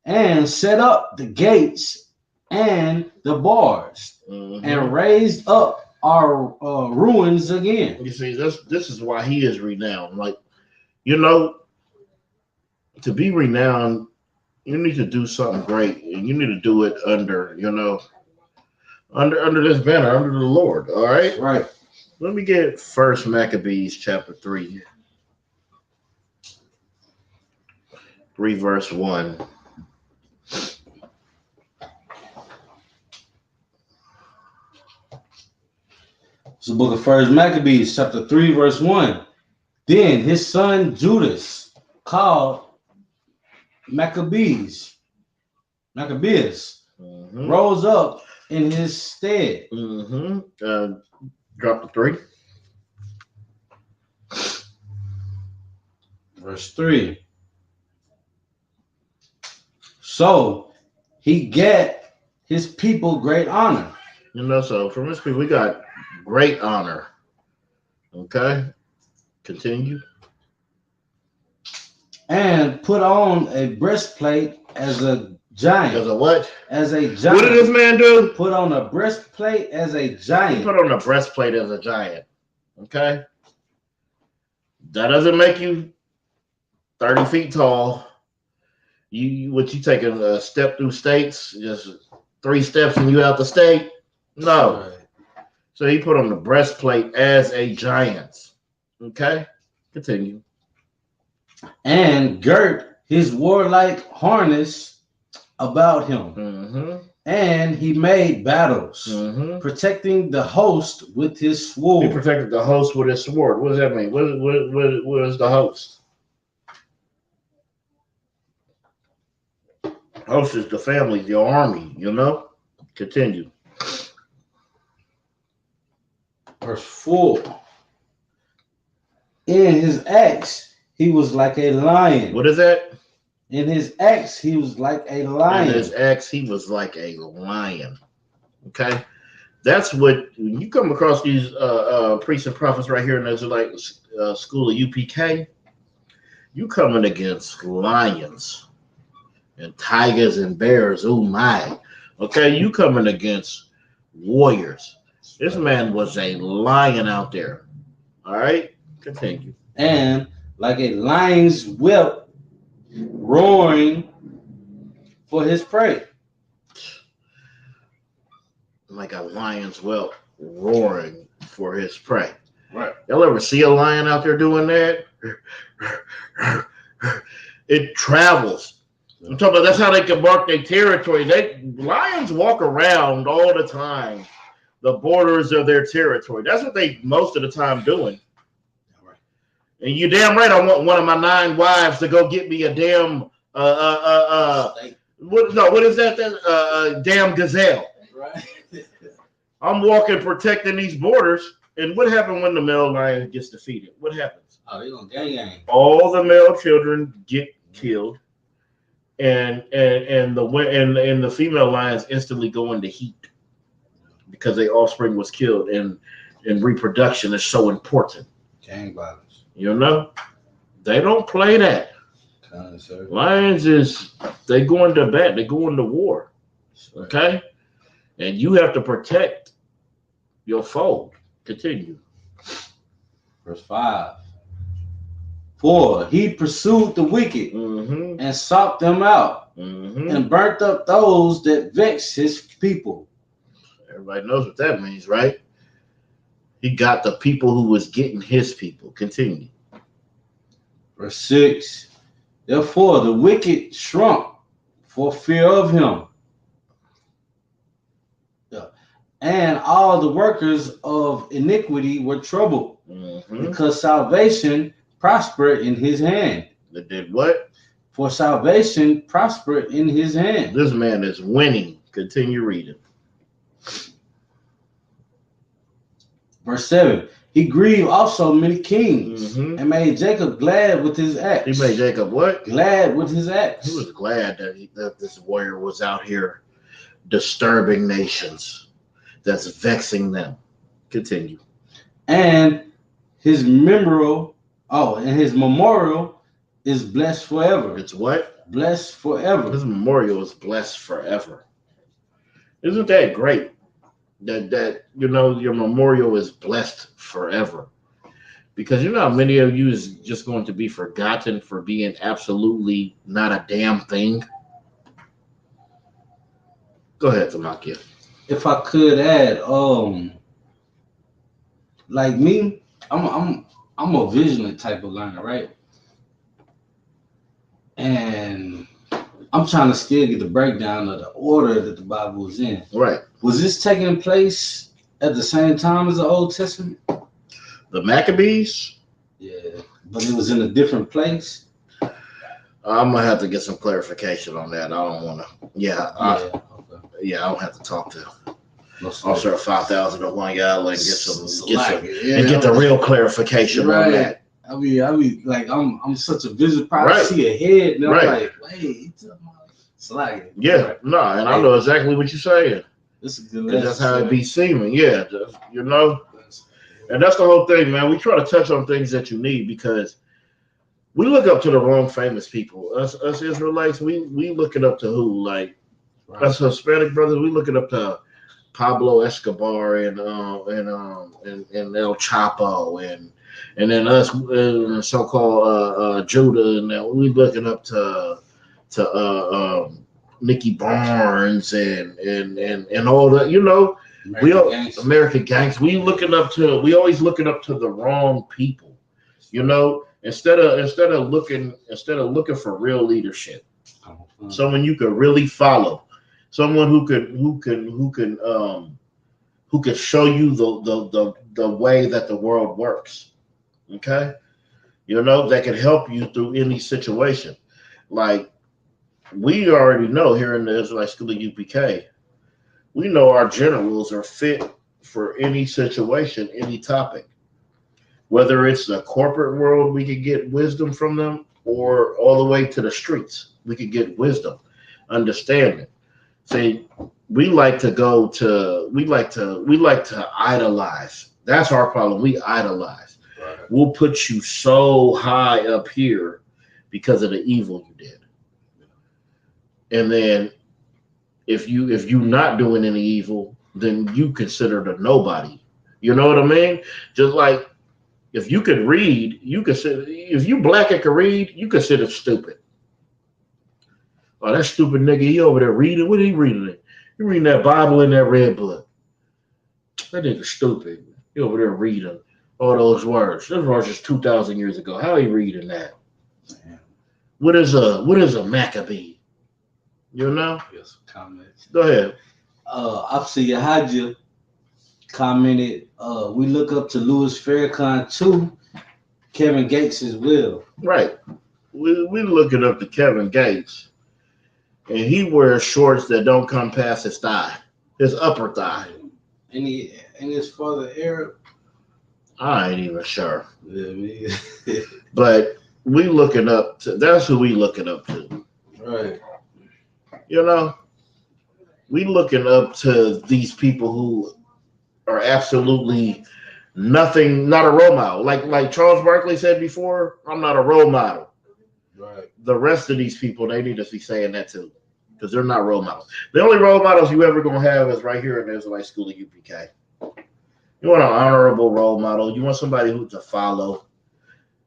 and set up the gates and the bars, Mm-hmm. and raised up our ruins again. You see, this is why he is renowned. Like, you know, to be renowned, you need to do something great, and you need to do it under, you know, under this banner, under the Lord. All right. Right. Let me get First Maccabees chapter 3, verse 1. It's the book of First Maccabees, chapter 3, verse 1. Then his son Judas, called Maccabeus, Mm-hmm. rose up in his stead. Mm-hmm. Drop the 3. Verse 3. So he get his people great honor. You know, so from this people, we got great honor. Okay. Continue. And put on a breastplate as a giant. As a what? As a giant. What did this man do? Put on a breastplate as a He giant. put on a breastplate as a giant. Okay. That doesn't make you 30 feet tall. You taking a step through states, just 3 steps and you out the state? No. Right. So he put on the breastplate as a giant. Okay. Continue. And girt his warlike harness about him. Mm-hmm. And he made battles, Mm-hmm. protecting the host with his sword. He protected the host with his sword. What does that mean? What is the host? Host is the family, the army, you know? Continue. Verse 4. In his axe, he was like a lion. What is that? In his axe, he was like a lion. In his axe, he was like a lion. Okay? That's what, when you come across these priests and prophets right here in the Israelite school of UPK, you coming against lions and tigers and bears. Oh my. Okay? You coming against warriors. This man was a lion out there. All right? Continue. And like a lion's whelp, roaring for his prey. Like a lion's whelp roaring for his prey. Right. Y'all ever see a lion out there doing that? It travels. I'm talking about that's how they can mark their territory. Lions walk around all the time, the borders of their territory. That's what they most of the time doing. And you damn right I want one of my 9 wives to go get me a damn what is that? Damn gazelle. Right. I'm walking protecting these borders. And what happens when the male lion gets defeated? What happens? Oh, they gonna gang. All the male children get killed, and the female lions instantly go into heat because their offspring was killed, and reproduction is so important. Gang violence. You know, they don't play that. Lions they go into bat, they go into war. Okay, and you have to protect your foe. Continue. Verse 5. For he pursued the wicked and sought them out and burnt up those that vexed his people. Everybody knows what that means, right? He got the people who was getting his people. Continue. Verse 6. Therefore the wicked shrunk for fear of him. And all the workers of iniquity were troubled, because salvation prospered in his hand. They did what? For salvation prospered in his hand. This man is winning. Continue reading. Verse 7. He grieved also many kings and made Jacob glad with his acts. He made Jacob what? Glad with his acts. He was glad that this warrior was out here disturbing nations. That's vexing them. Continue. And his memorial is blessed forever. It's what? Blessed forever. His memorial is blessed forever. Isn't that great? That your memorial is blessed forever. Because you know how many of you is just going to be forgotten for being absolutely not a damn thing? Go ahead, Tamakia. If I could add, like me, I'm a vigilant type of learner, right? And I'm trying to still get the breakdown of the order that the Bible was in. Right. Was this taking place at the same time as the Old Testament? The Maccabees? Yeah, but it was in a different place. I'm gonna have to get some clarification on that. I don't want to. I don't have to talk to Officer 5001 y'all and get the real clarification on that. I mean, like I'm such a visual person. I see ahead, and I'm like, wait, it's like and I know exactly what you're saying. This is good. That's how it be seeming, you know. And that's the whole thing, man. We try to touch on things that you need because we look up to the wrong famous people. Us Israelites, we looking up to who? Like us Hispanic brothers, we looking up to Pablo Escobar and El Chapo and then us so-called Judah, and then we looking up to Nicky Barnes and all that, you know. American gangs. We always looking up to the wrong people, you know. Instead of looking for real leadership, someone you could really follow, someone who could show you the way that the world works. Okay, you know, that can help you through any situation. Like we already know here in the Israelite School of UPK, we know our generals are fit for any situation, any topic. Whether it's the corporate world, we could get wisdom from them, or all the way to the streets, we could get wisdom, understanding. See, we like to idolize. That's our problem. We idolize. Right. We'll put you so high up here because of the evil you did. And then if you're not doing any evil, then you considered a nobody. You know what I mean? Just like if you could read, if you black and can read, you consider stupid. Oh, that stupid nigga, he over there reading. What are he reading? He reading that Bible in that red book. That nigga stupid. He over there reading all those words. Those words is 2,000 years ago. How he reading that? Man. What is a Maccabee? You know? Yes, comments. Go ahead. Officer Yahaja commented, we look up to Louis Farrakhan too, Kevin Gates as well. Right. We looking up to Kevin Gates. And he wears shorts that don't come past his thigh, his upper thigh. And his father Arab? I ain't even sure. Yeah, but we looking up to, that's who we looking up to. Right. You know, we looking up to these people who are absolutely nothing, not a role model. Like Charles Barkley said before, I'm not a role model. Right. The rest of these people, they need to be saying that too, because they're not role models. The only role models you ever gonna have is right here in the Israelite School of UPK. You want an honorable role model. You want somebody who to follow.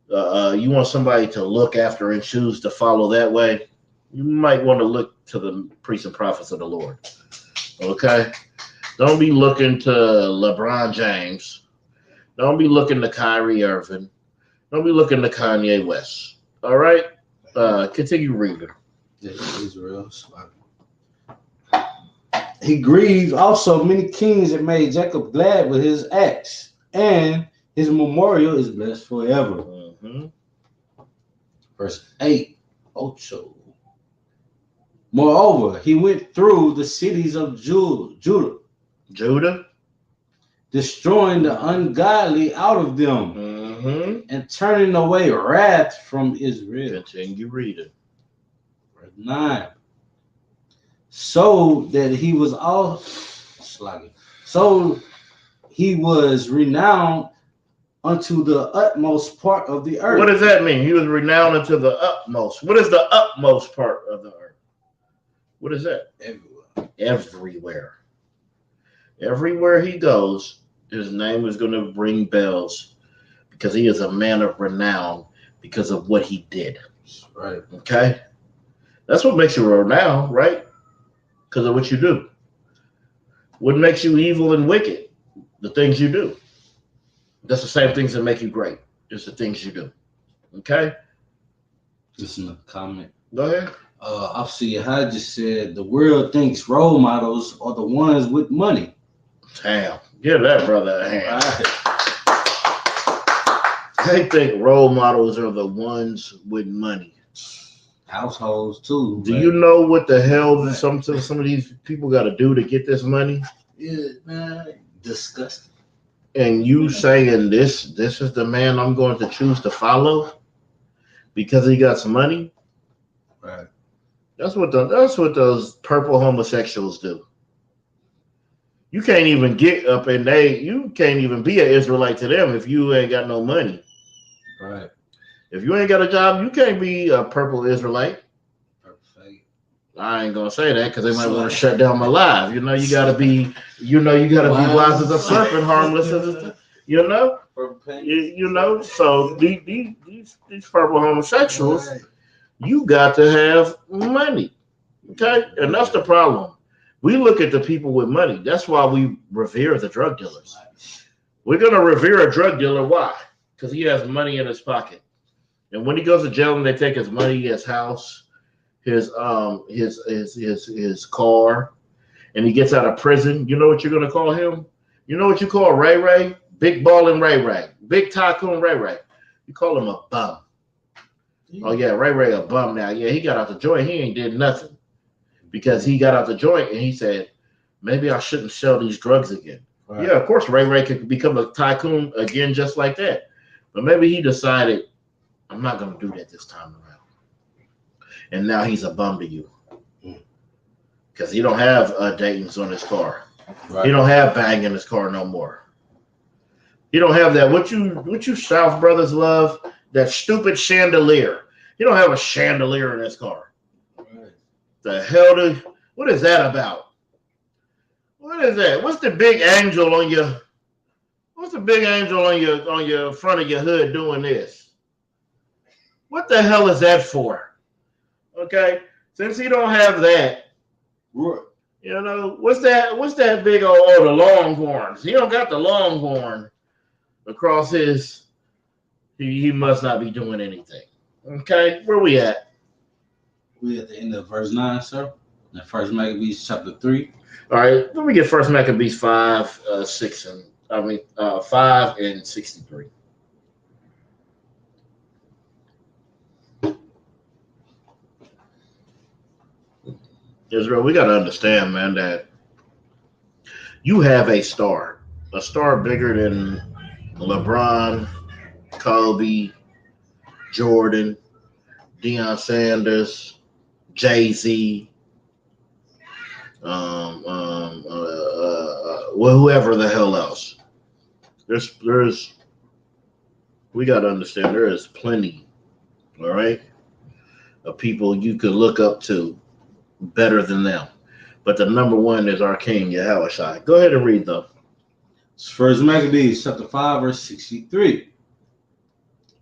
You want somebody to look after and choose to follow that way. You might want to look to the priests and prophets of the Lord. Okay? Don't be looking to LeBron James. Don't be looking to Kyrie Irving. Don't be looking to Kanye West. All right? Continue reading. Israel. He grieved also many kings and made Jacob glad with his acts, and his memorial is blessed forever. Mm-hmm. Verse 8. Ocho. Moreover, he went through the cities of Judah, destroying the ungodly out of them, and turning away wrath from Israel. Continue reading. Verse 9. So that he was all so he was renowned unto the utmost part of the earth. What does that mean? He was renowned unto the utmost. What is the utmost part of the earth? What is that? Everywhere. Everywhere he goes, his name is going to ring bells because he is a man of renown because of what he did. Right. Okay? That's what makes you renowned, right? Because of what you do. What makes you evil and wicked? The things you do. That's the same things that make you great. It's the things you do. Okay? Listen to the comment. Go ahead. Officer Yahya just said the world thinks role models are the ones with money. Damn. Give that brother a hand. Right. They think role models are the ones with money. Households too. Do you know what the hell some of these people got to do to get this money? Yeah, man. Disgusting. And you saying this is the man I'm going to choose to follow because he got some money? Right. That's what those purple homosexuals do. You can't even get up and you can't even be an Israelite to them if you ain't got no money. Right. If you ain't got a job, you can't be a purple Israelite. Perfect. I ain't gonna say that because they might want to shut down my live. You gotta be wise as a serpent, harmless as a, So these purple homosexuals, you got to have money, okay? And that's the problem. We look at the people with money. That's why we revere the drug dealers. We're gonna revere a drug dealer. Why? Because he has money in his pocket. And when he goes to jail and they take his money, his house, his car, and he gets out of prison, you know what you're gonna call him? You know what you call Ray Ray? Big ballin' Ray Ray. Big tycoon Ray Ray. You call him a bum. Oh yeah, Ray Ray a bum now. Yeah, he got out the joint. He ain't did nothing. Because he got out the joint and he said, maybe I shouldn't sell these drugs again. Right. Yeah, of course Ray Ray could become a tycoon again just like that. But maybe he decided, I'm not going to do that this time around. And now he's a bum to you. Because he don't have Dayton's on his car. Right. He don't have Bang in his car no more. He don't have that. What you South brothers love, that stupid chandelier. He don't have a chandelier in his car. Right. The hell what is that about? What is that? What's the big angel on your? What's the big angel on your front of your hood doing this? What the hell is that for? Okay, since he don't have that, what's that big old the longhorns? He don't got the longhorn across his. He must not be doing anything. Okay, where we at? We at the end of verse 9, sir. The First Maccabees chapter 3. All right, let me get First Maccabees 5 and 63. Israel, we got to understand, man, that you have a star bigger than LeBron, Kobe, Jordan, Deion Sanders, Jay-Z, whoever the hell else. We got to understand there is plenty, all right, of people you could look up to better than them. But the number one is our King, Yahweh. Go ahead and read them. First Maccabees chapter 5, verse 63.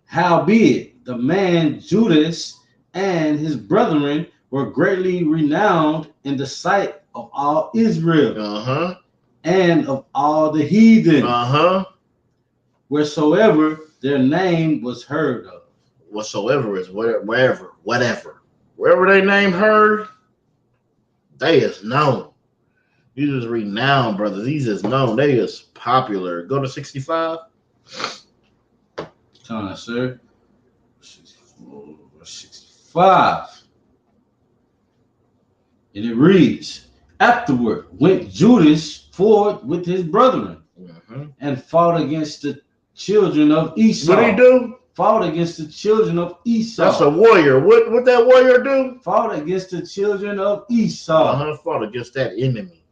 Howbeit, the man Judas and his brethren were greatly renowned in the sight of all Israel and of all the heathen, wheresoever their name was heard of. Whatsoever is wherever, whatever. Wherever they name heard, they is known. These is renowned, brothers. These is known. They is popular. Go to 65. Come on, sir. 64, 65. And it reads, afterward went Judas forward with his brethren and fought against the children of Esau. What did he do? Fought against the children of Esau. That's a warrior. What that warrior do? Fought against the children of Esau. Fought against that enemy.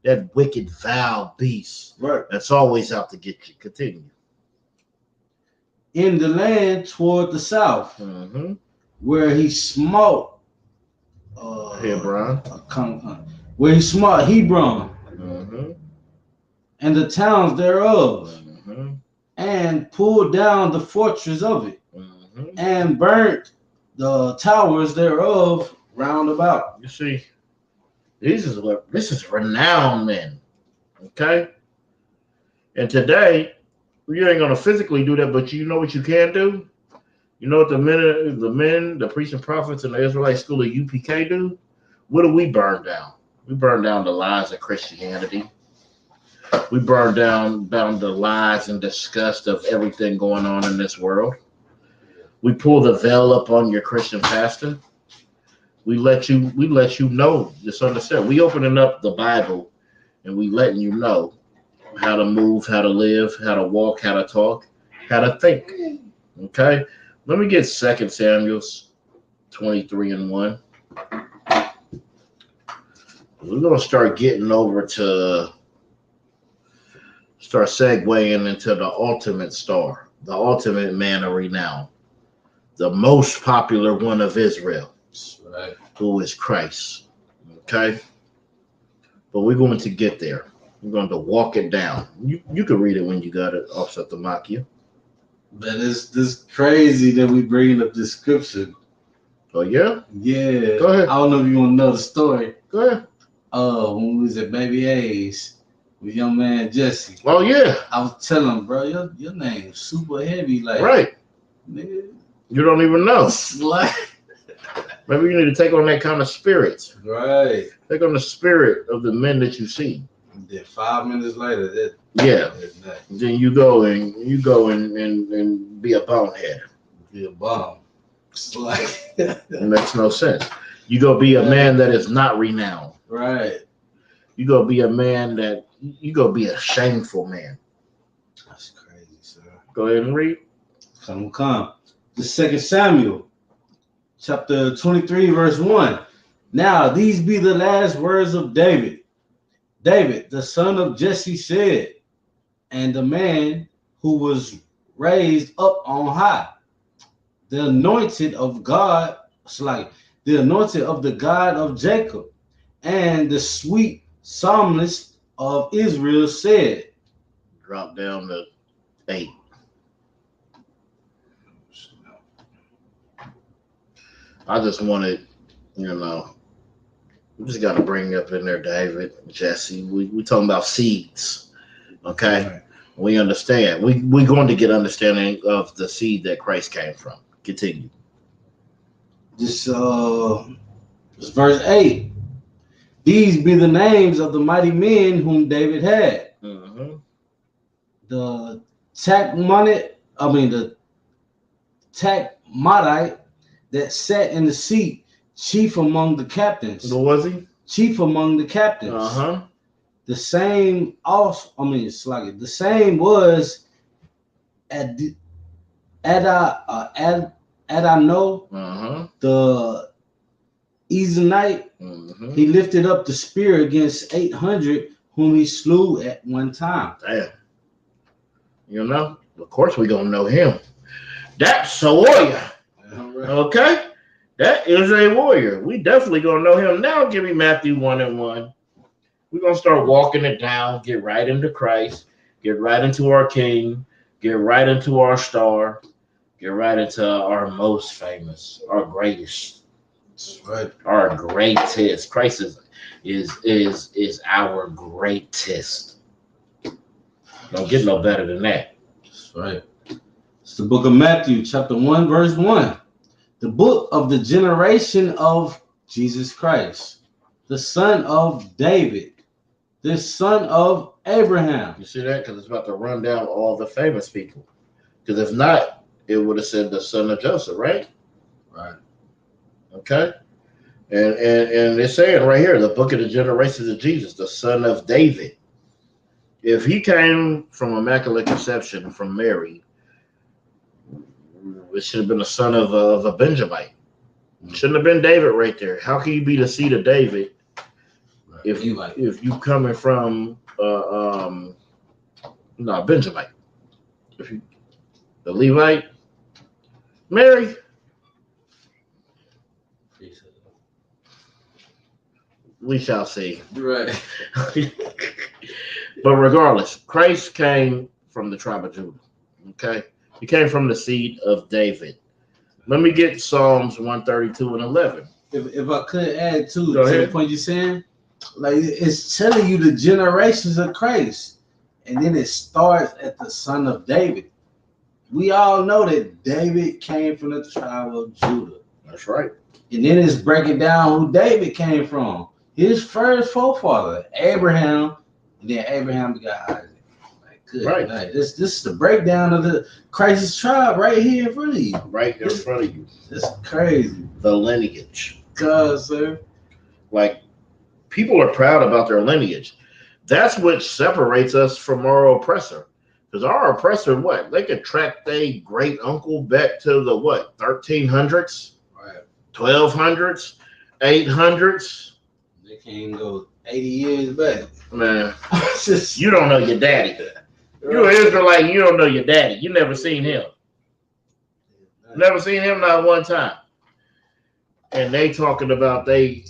That wicked, vile beast. Right. That's always out to get you. Continue. In the land toward the south, where he smote Hebron. Where he smote Hebron and the towns thereof, and pulled down the fortress of it, and burnt the towers thereof round about. You see, this is renowned men. Okay? And today, you ain't gonna physically do that, but you know what you can do? You know what the men, the priests and prophets in the Israelite school of UPK do? What do we burn down? We burn down the lies of Christianity. We burn down the lies and disgust of everything going on in this world. We pull the veil up on your Christian pastor. We let you know, just understand. We opening up the Bible and we letting you know how to move, how to live, how to walk, how to talk, how to think. Okay? Let me get 2 Samuel 23:1. We're going to start getting over to start segueing into the ultimate star, the ultimate man of renown, the most popular one of Israel, right, who is Christ. Okay? But we're going to get there. We're going to walk it down. You can read it when you got it, Offset the Makia. But it's this crazy that we bringing up this scripture. Oh, yeah? Yeah. Go ahead. I don't know if you want to know the story. Go ahead. When we was at Baby A's with young man Jesse. Oh, yeah. I was telling him, bro, your name's super heavy. Like, right. Nigga. You don't even know. Like, maybe you need to take on that kind of spirit. Right. Take on the spirit of the men that you see. Then 5 minutes later, then you go and be a bonehead. Be a bum. It's like it makes no sense. You go be a man that is not renowned. Right. You go be a man that you go be a shameful man. That's crazy, sir. Go ahead and read. Come. The 2 Samuel, chapter 23, verse 1. Now these be the last words of David. David, the son of Jesse, said, and the man who was raised up on high, the anointed of God, it's like the anointed of the God of Jacob, and the sweet psalmist of Israel said. Drop down to 8. I just wanted, we just got to bring up in there, David, Jesse. We talking about seeds, okay? Right. We understand. We're going to get understanding of the seed that Christ came from. Continue. This verse 8. These be the names of the mighty men whom David had. The Tachmonite that sat in the seat, chief among the captains. What was he? Chief among the captains. The same also, the same was Adano, the Ezonite. He lifted up the spear against 800 whom he slew at one time. Damn. Of course we're going to know him. That's a warrior. Okay? That is a warrior. We definitely going to know him. Now give me Matthew 1:1. We're going to start walking it down, get right into Christ, get right into our King, get right into our star, get right into our most famous, our greatest. That's right. Our greatest. Christ is our greatest. Don't get no better than that. That's right. It's the book of Matthew, chapter 1, verse 1. The book of the generation of Jesus Christ, the son of David, the son of Abraham. You see that? Because it's about to run down all the famous people. Because if not, it would have said the son of Joseph, right? Right. Okay. And it's saying right here, the book of the generations of Jesus, the son of David. If he came from immaculate conception from Mary, it should have been the son of a Benjamite. Shouldn't have been David right there. How can you be the seed of David if you coming from Benjamite? If you the Levite, Mary. We shall see. Right. But regardless, Christ came from the tribe of Judah. Okay. He came from the seed of David. Let me get Psalms 132 and 11. If I could add to the point you're saying, like it's telling you the generations of Christ, and then it starts at the son of David. We all know that David came from the tribe of Judah. That's right. And then it's breaking down who David came from. His first forefather, Abraham, and then Abraham got Isaac. Like, good. Right. Like, this is the breakdown of the Christ's tribe right here in front of you. Right in front of you. It's crazy. The lineage. God, sir. Like, people are proud about their lineage. That's what separates us from our oppressor. Because our oppressor, what? They could track their great uncle back to the what? 1300s? Right. 1200s? 800s? They can't go 80 years back. Man, you don't know your daddy. You're an Israelite, you don't know your daddy. You never seen him. Never seen him not one time. And they talking about they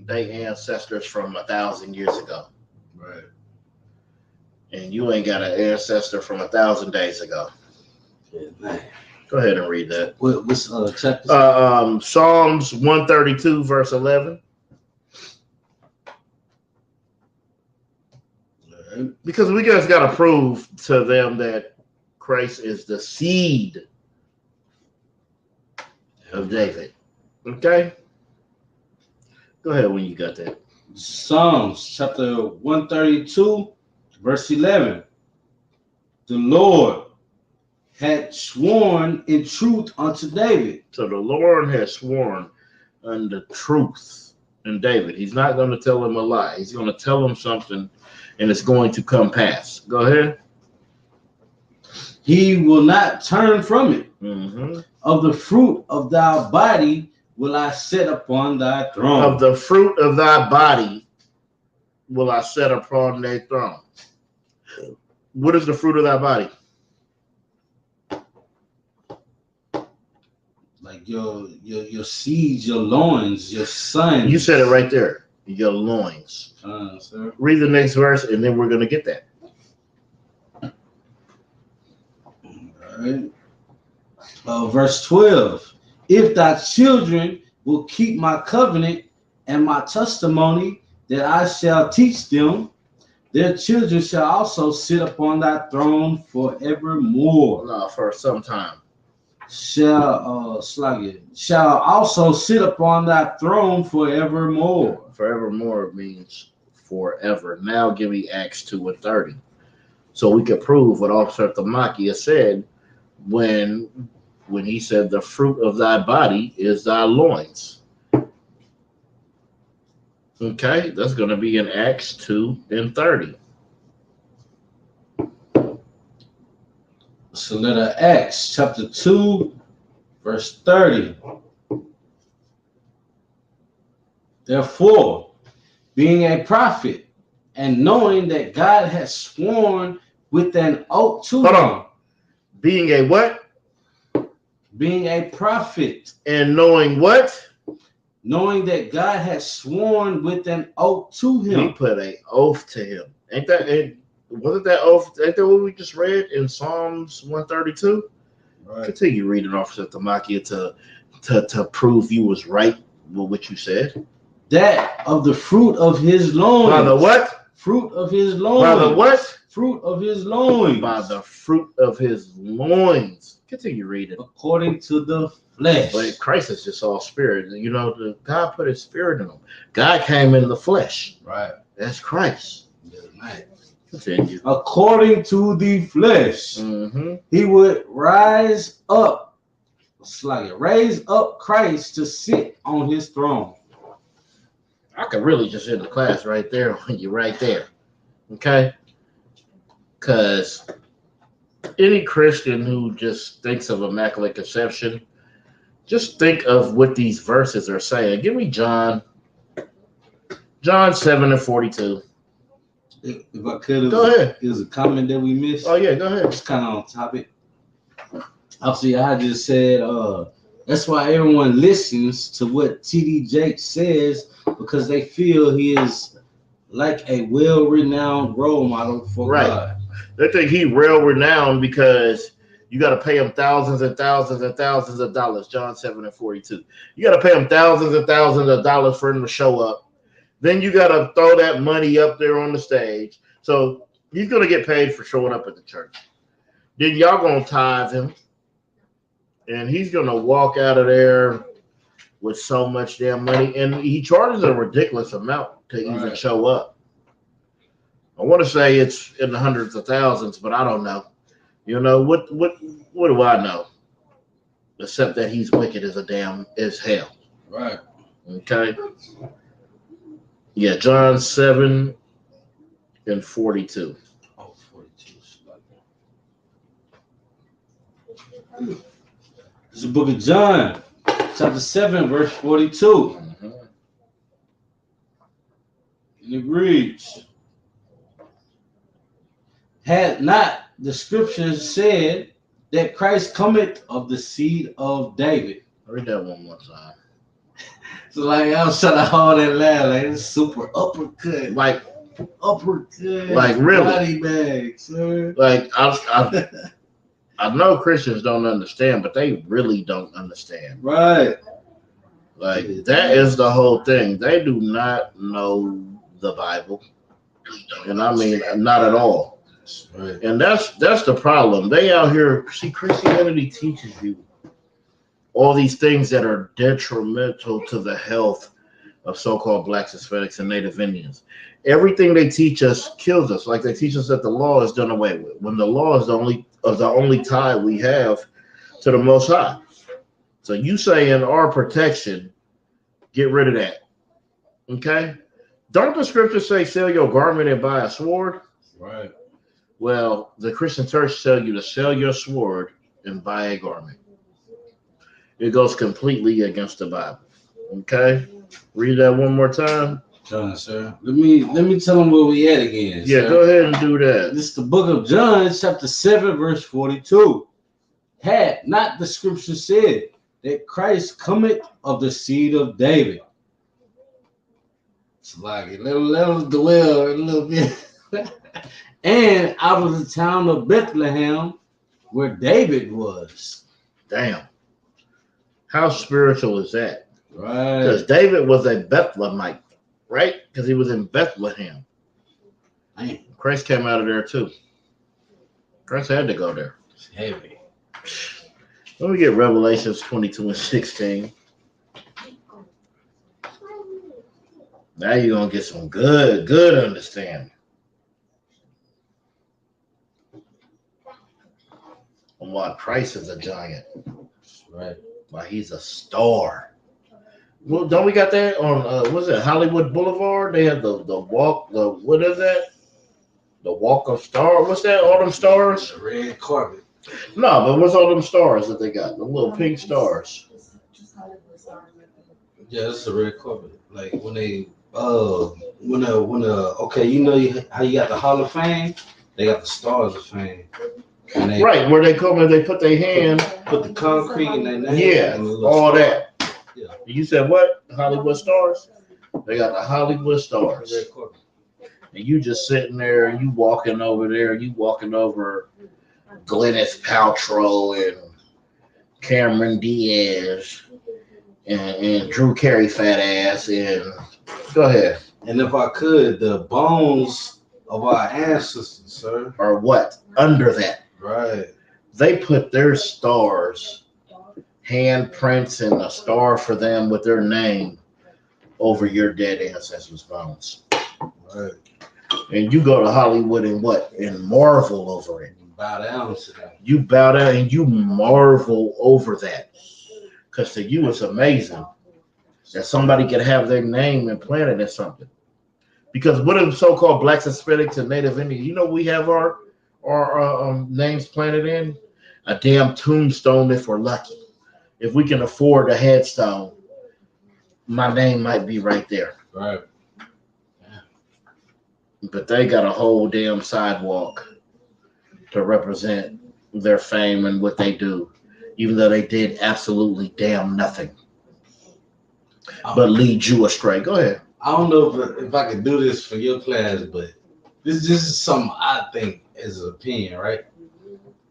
ancestors from 1,000 years ago. Right. And you ain't got an ancestor from 1,000 days ago. Yeah, man. Go ahead and read that. What's chapter? Psalms 132, verse 11. Because we just got to prove to them that Christ is the seed of David. Okay? Go ahead when you got that. Psalms chapter 132, verse 11. The Lord had sworn in truth unto David. So the Lord has sworn unto truth in David. He's not going to tell him a lie. He's going to tell him something, and it's going to come pass. Go ahead. He will not turn from it. Mm-hmm. Of the fruit of thy body will I set upon thy throne. Of the fruit of thy body will I set upon thy throne. What is the fruit of thy body? Like your seeds, your loins, your sons. You said it right there. Your loins. Sir. Read the next verse, and then we're going to get that. All right. Verse 12. If thy children will keep my covenant and my testimony that I shall teach them, their children shall also sit upon thy throne forevermore. No, for some time. Shall also sit upon thy throne forevermore. Forevermore means forever. Now give me Acts 2 and 30. So we could prove what Officer Thammakia said when he said the fruit of thy body is thy loins. Okay, that's going to be in Acts 2 and 30. So let us Acts chapter 2, verse 30. Therefore, being a prophet and knowing that God has sworn with an oath to him. Being a what? Being a prophet. And knowing what? Knowing that God has sworn with an oath to him. He put an oath to him. Wasn't that oath? Ain't that what we just read in Psalms 132? Right. Continue reading, Officer Thammakia, to prove you was right with what you said. That of the fruit of his loins. The what? fruit of his loins. By the what? Fruit of his loins. By the fruit of his loins. Continue reading. According to the flesh. But Christ is just all spirit. You know, God put his spirit in him. God came in the flesh. Right. That's Christ. Right. Continue. According to the flesh, he would raise up Christ to sit on his throne. I could really just end the class right there when you're right there. Okay? Because any Christian who just thinks of Immaculate Conception, just think of what these verses are saying. Give me John 7:42. If I could, go ahead. It was a comment that we missed. Oh, yeah, go ahead. It's kind of on topic. Obviously, I just said that's why everyone listens to what T.D. Jakes says, because they feel he is like a well-renowned role model for God. They think he well-renowned because you got to pay him thousands and thousands and thousands of dollars. John 7:42. You got to pay him thousands and thousands of dollars for him to show up. Then you got to throw that money up there on the stage. So he's going to get paid for showing up at the church. Then y'all going to tithe him. And he's going to walk out of there with so much damn money. And he charges a ridiculous amount to even show up. I want to say it's in the hundreds of thousands, but I don't know. You know, what do I know? Except that he's wicked as hell. Right. Okay. Yeah, John 7:42. Oh, 42. It's the book of John, chapter 7, verse 42. And it reads, had not the scriptures said that Christ cometh of the seed of David? Read that one more time. So like I was trying to hold that loud, like it's super uppercut. Like really body bag, sir. Like I know Christians don't understand, but they really don't understand. Right. Like that is the whole thing. They do not know the Bible. And I mean not at all. Right. And that's the problem. They out here, see, Christianity teaches you all these things that are detrimental to the health of so-called blacks, Hispanics, and Native Indians. Everything they teach us kills us. Like they teach us that the law is done away with, when the law is the only tie we have to the Most High. So you say in our protection, get rid of that. Okay? Don't the scriptures say sell your garment and buy a sword? Right. Well, the Christian church tell you to sell your sword and buy a garment. It goes completely against the Bible. Okay? Read that one more time. John, sir. Let me tell them where we at again. Yeah, sir. Go ahead and do that. This is the book of John, chapter 7, verse 42. Had not the scripture said that Christ cometh of the seed of David? It's like let them dwell a little bit. And out of the town of Bethlehem, where David was. Damn. How spiritual is that? Right. Because David was a Bethlehemite, right? Because he was in Bethlehem. Man. Christ came out of there too. Christ had to go there. It's heavy. Let me get Revelations 22 and 16. Now you're going to get some good understanding. On why Christ is a giant. Right. Why he's a star. Well, don't we got that on, what's it, Hollywood Boulevard? They have the walk, what is that? The Walk of Stars. What's that? All them stars? The red carpet. No, but what's all them stars that they got? The little pink stars. Yeah, it's a red carpet. Like when they okay, you know how you got the Hall of Fame? They got the Stars of Fame. Right, where they come and they put their hand, put the concrete in their name. Yeah, all star. that. Yeah. You said what? Hollywood Stars? They got the Hollywood Stars. And you just sitting there and you walking over there, you walking over Gwyneth Paltrow and Cameron Diaz and Drew Carey fat ass and go ahead. And if I could, the bones of our ancestors, sir. Or what? Under that. Right. They put their stars, handprints, and a star for them with their name over your dead ancestors' bones. Right. And you go to Hollywood and what? And marvel over it. Bow down to them. You bow down and you marvel over that. Because to you, it's amazing that somebody could have their name implanted in something. Because what are so-called blacks, Hispanics, and Native Indians? You know, we have our names planted in a damn tombstone if we're lucky. If we can afford a headstone, my name might be right there. Right. But they got a whole damn sidewalk to represent their fame and what they do, even though they did absolutely damn nothing but lead you astray. Go ahead. I don't know if I could do this for your class, but this is something I think is an opinion, right?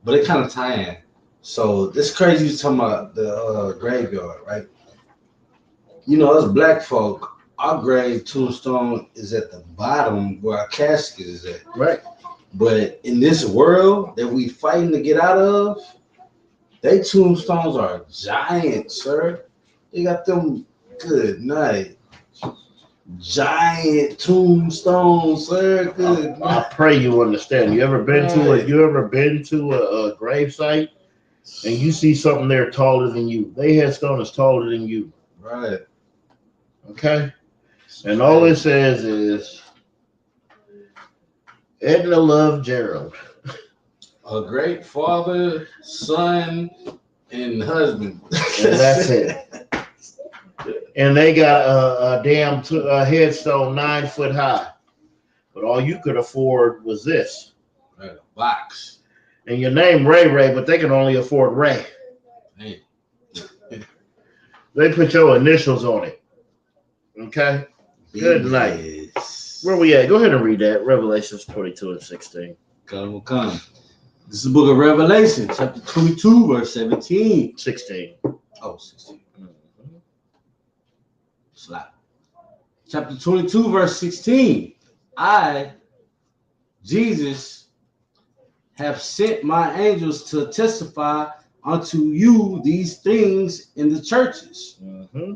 But it kind of tie in. So this crazy you talking about the graveyard, right? You know, as black folk, our grave tombstone is at the bottom where our casket is at. Right. But in this world that we fighting to get out of, they tombstones are giant, sir. They got them good night. Giant tombstones, sir. Good night. I pray you understand. You ever been to a grave site and you see something there taller than you? Their headstone is taller than you. Right. Okay? And all it says is Edna loved Gerald. A great father, son, and husband. And that's it. And they got a damn headstone 9 foot high. But all you could afford was this. Right, a box. And your name Ray, but they can only afford Ray. Hey. They put your initials on it. Okay? Good night. Where we at? Go ahead and read that. Revelations 22 and 16. Come. This is the book of Revelation, chapter 22, verse 17. 16. Oh, 16. Slap. Chapter 22, verse 16. I, Jesus, have sent my angels to testify unto you these things in the churches. Mm-hmm.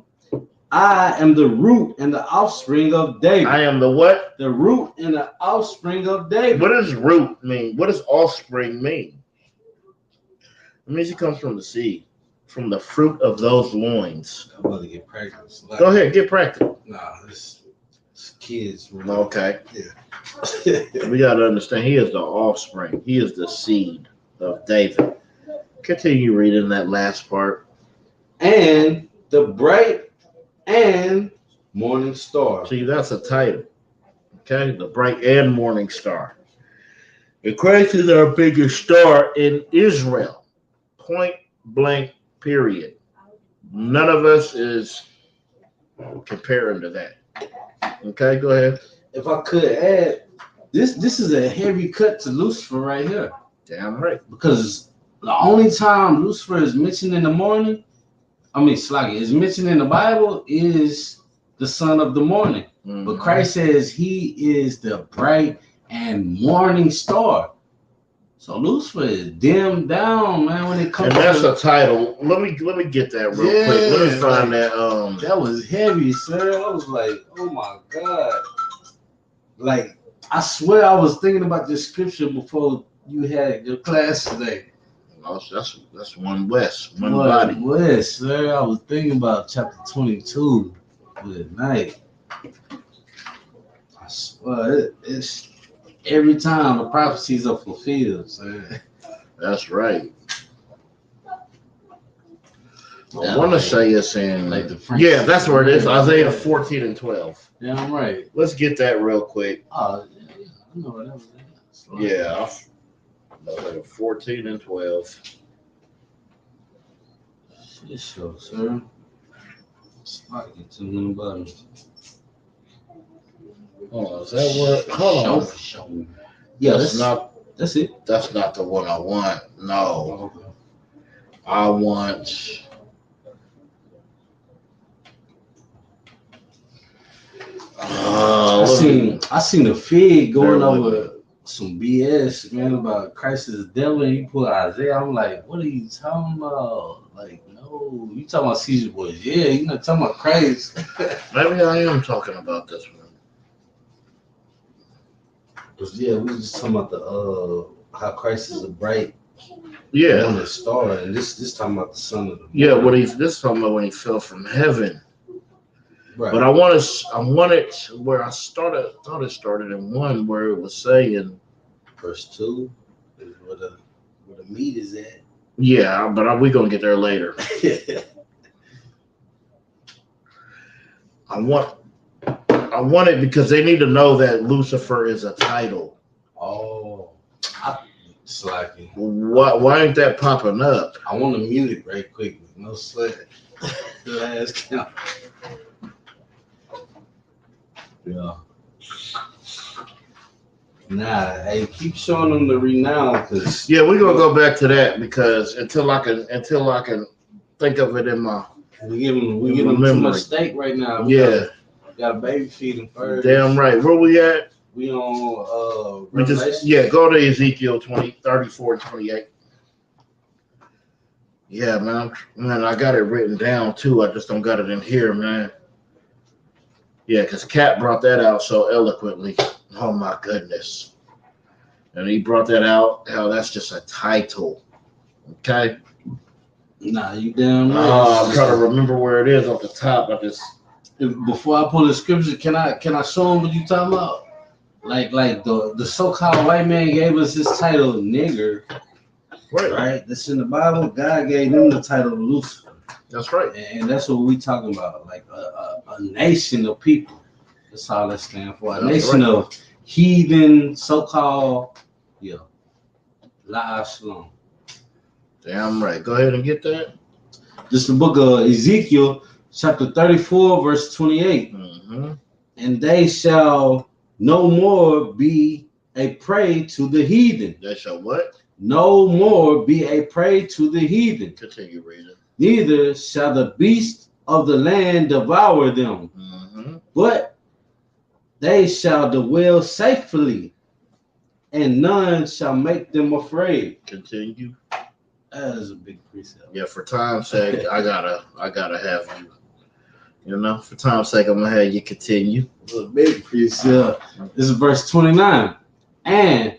I am the root and the offspring of David. I am the what? The root and the offspring of David. What does root mean? What does offspring mean? It means it comes from the seed, from the fruit of those loins. I'm about to get practice. Go ahead, get practical. Nah, it's kids. Really. Okay. Yeah. We got to understand he is the offspring. He is the seed of David. Continue reading that last part. And the bright and morning star. See, that's a title. Okay, the bright and morning star. And Christ is our biggest star in Israel. Point blank, period. None of us is comparing to that. Okay, go ahead. If I could add, this is a heavy cut to Lucifer right here. Damn right. Because the only time Lucifer is mentioned in the morning, is mentioned in the Bible is the son of the morning. Mm-hmm. But Christ says he is the bright and morning star. So Lucifer is dimmed down, man, when it comes to... And that's a title. Let me get that real quick. Let me find that. That was heavy, sir. I was like, oh my God. Like, I swear I was thinking about this scripture before you had your class today. Oh, that's one West, one body. West, sir. I was thinking about chapter 22. Good night. I swear, it's every time the prophecies are fulfilled, sir. That's right. I want to say it's in, like the French. Yeah, that's where it is. Isaiah 14 and 12. Yeah, I'm right. Let's get that real quick. Oh, yeah. I know what that was. Yeah. 14 and 12. Shit show, sir. It's not get too many buttons. Oh, is that what? Hold on. Show. Yeah, that's it. That's not the one I want. No. Okay. I want. I seen a fig going over some BS, man, about Christ is the devil, and he pulled Isaiah. I'm like, what are you talking about? Like, no, you talking about Caesar boys? Yeah, you're not talking about Christ. Maybe I am talking about this one. Yeah, we just talking about the how Christ is a bright morning star, and this talking about the son of the morning. Yeah, this talking about when he fell from heaven. Right. But I wanted where I thought it started in 1 where it was saying verse 2 is where the meat is at. Yeah, but we're gonna get there later. I want it because they need to know that Lucifer is a title. Oh, slacking. Why ain't that popping up? I want to mute it right quick. No sweat. Last count. Yeah. Nah, hey, keep showing them the renown, cause yeah, we're gonna go back to that because until I can think of it in my we give them too much steak right now. We got a baby feed them first. Damn right. Where we at? We on we just go to Ezekiel 34 and 28. Yeah, man, I got it written down too. I just don't got it in here, man. Yeah, because Cat brought that out so eloquently. Oh my goodness. And he brought that out, how that's just a title. Okay. Nah, you damn right. I'm trying to remember where it is off the top. Before I pull the scripture, can I show them what you talking about? Like the so-called white man gave us this title nigger. Right? That's in the Bible. God gave him the title Lucifer. That's right. And that's what we talking about. Like a nation of people. That's all that stands for. A nation of heathen, so-called, La Shalom. Damn right. Go ahead and get that. This is the book of Ezekiel, chapter 34, verse 28. Mm-hmm. And they shall no more be a prey to the heathen. They shall what? No more be a prey to the heathen. Continue reading. Neither shall the beasts of the land devour them, but they shall dwell safely, and none shall make them afraid. Continue. That is a big precept. Yeah, for time's sake, I gotta have you. For time's sake, I'm gonna have you continue. It's a big precept. This is verse 29. And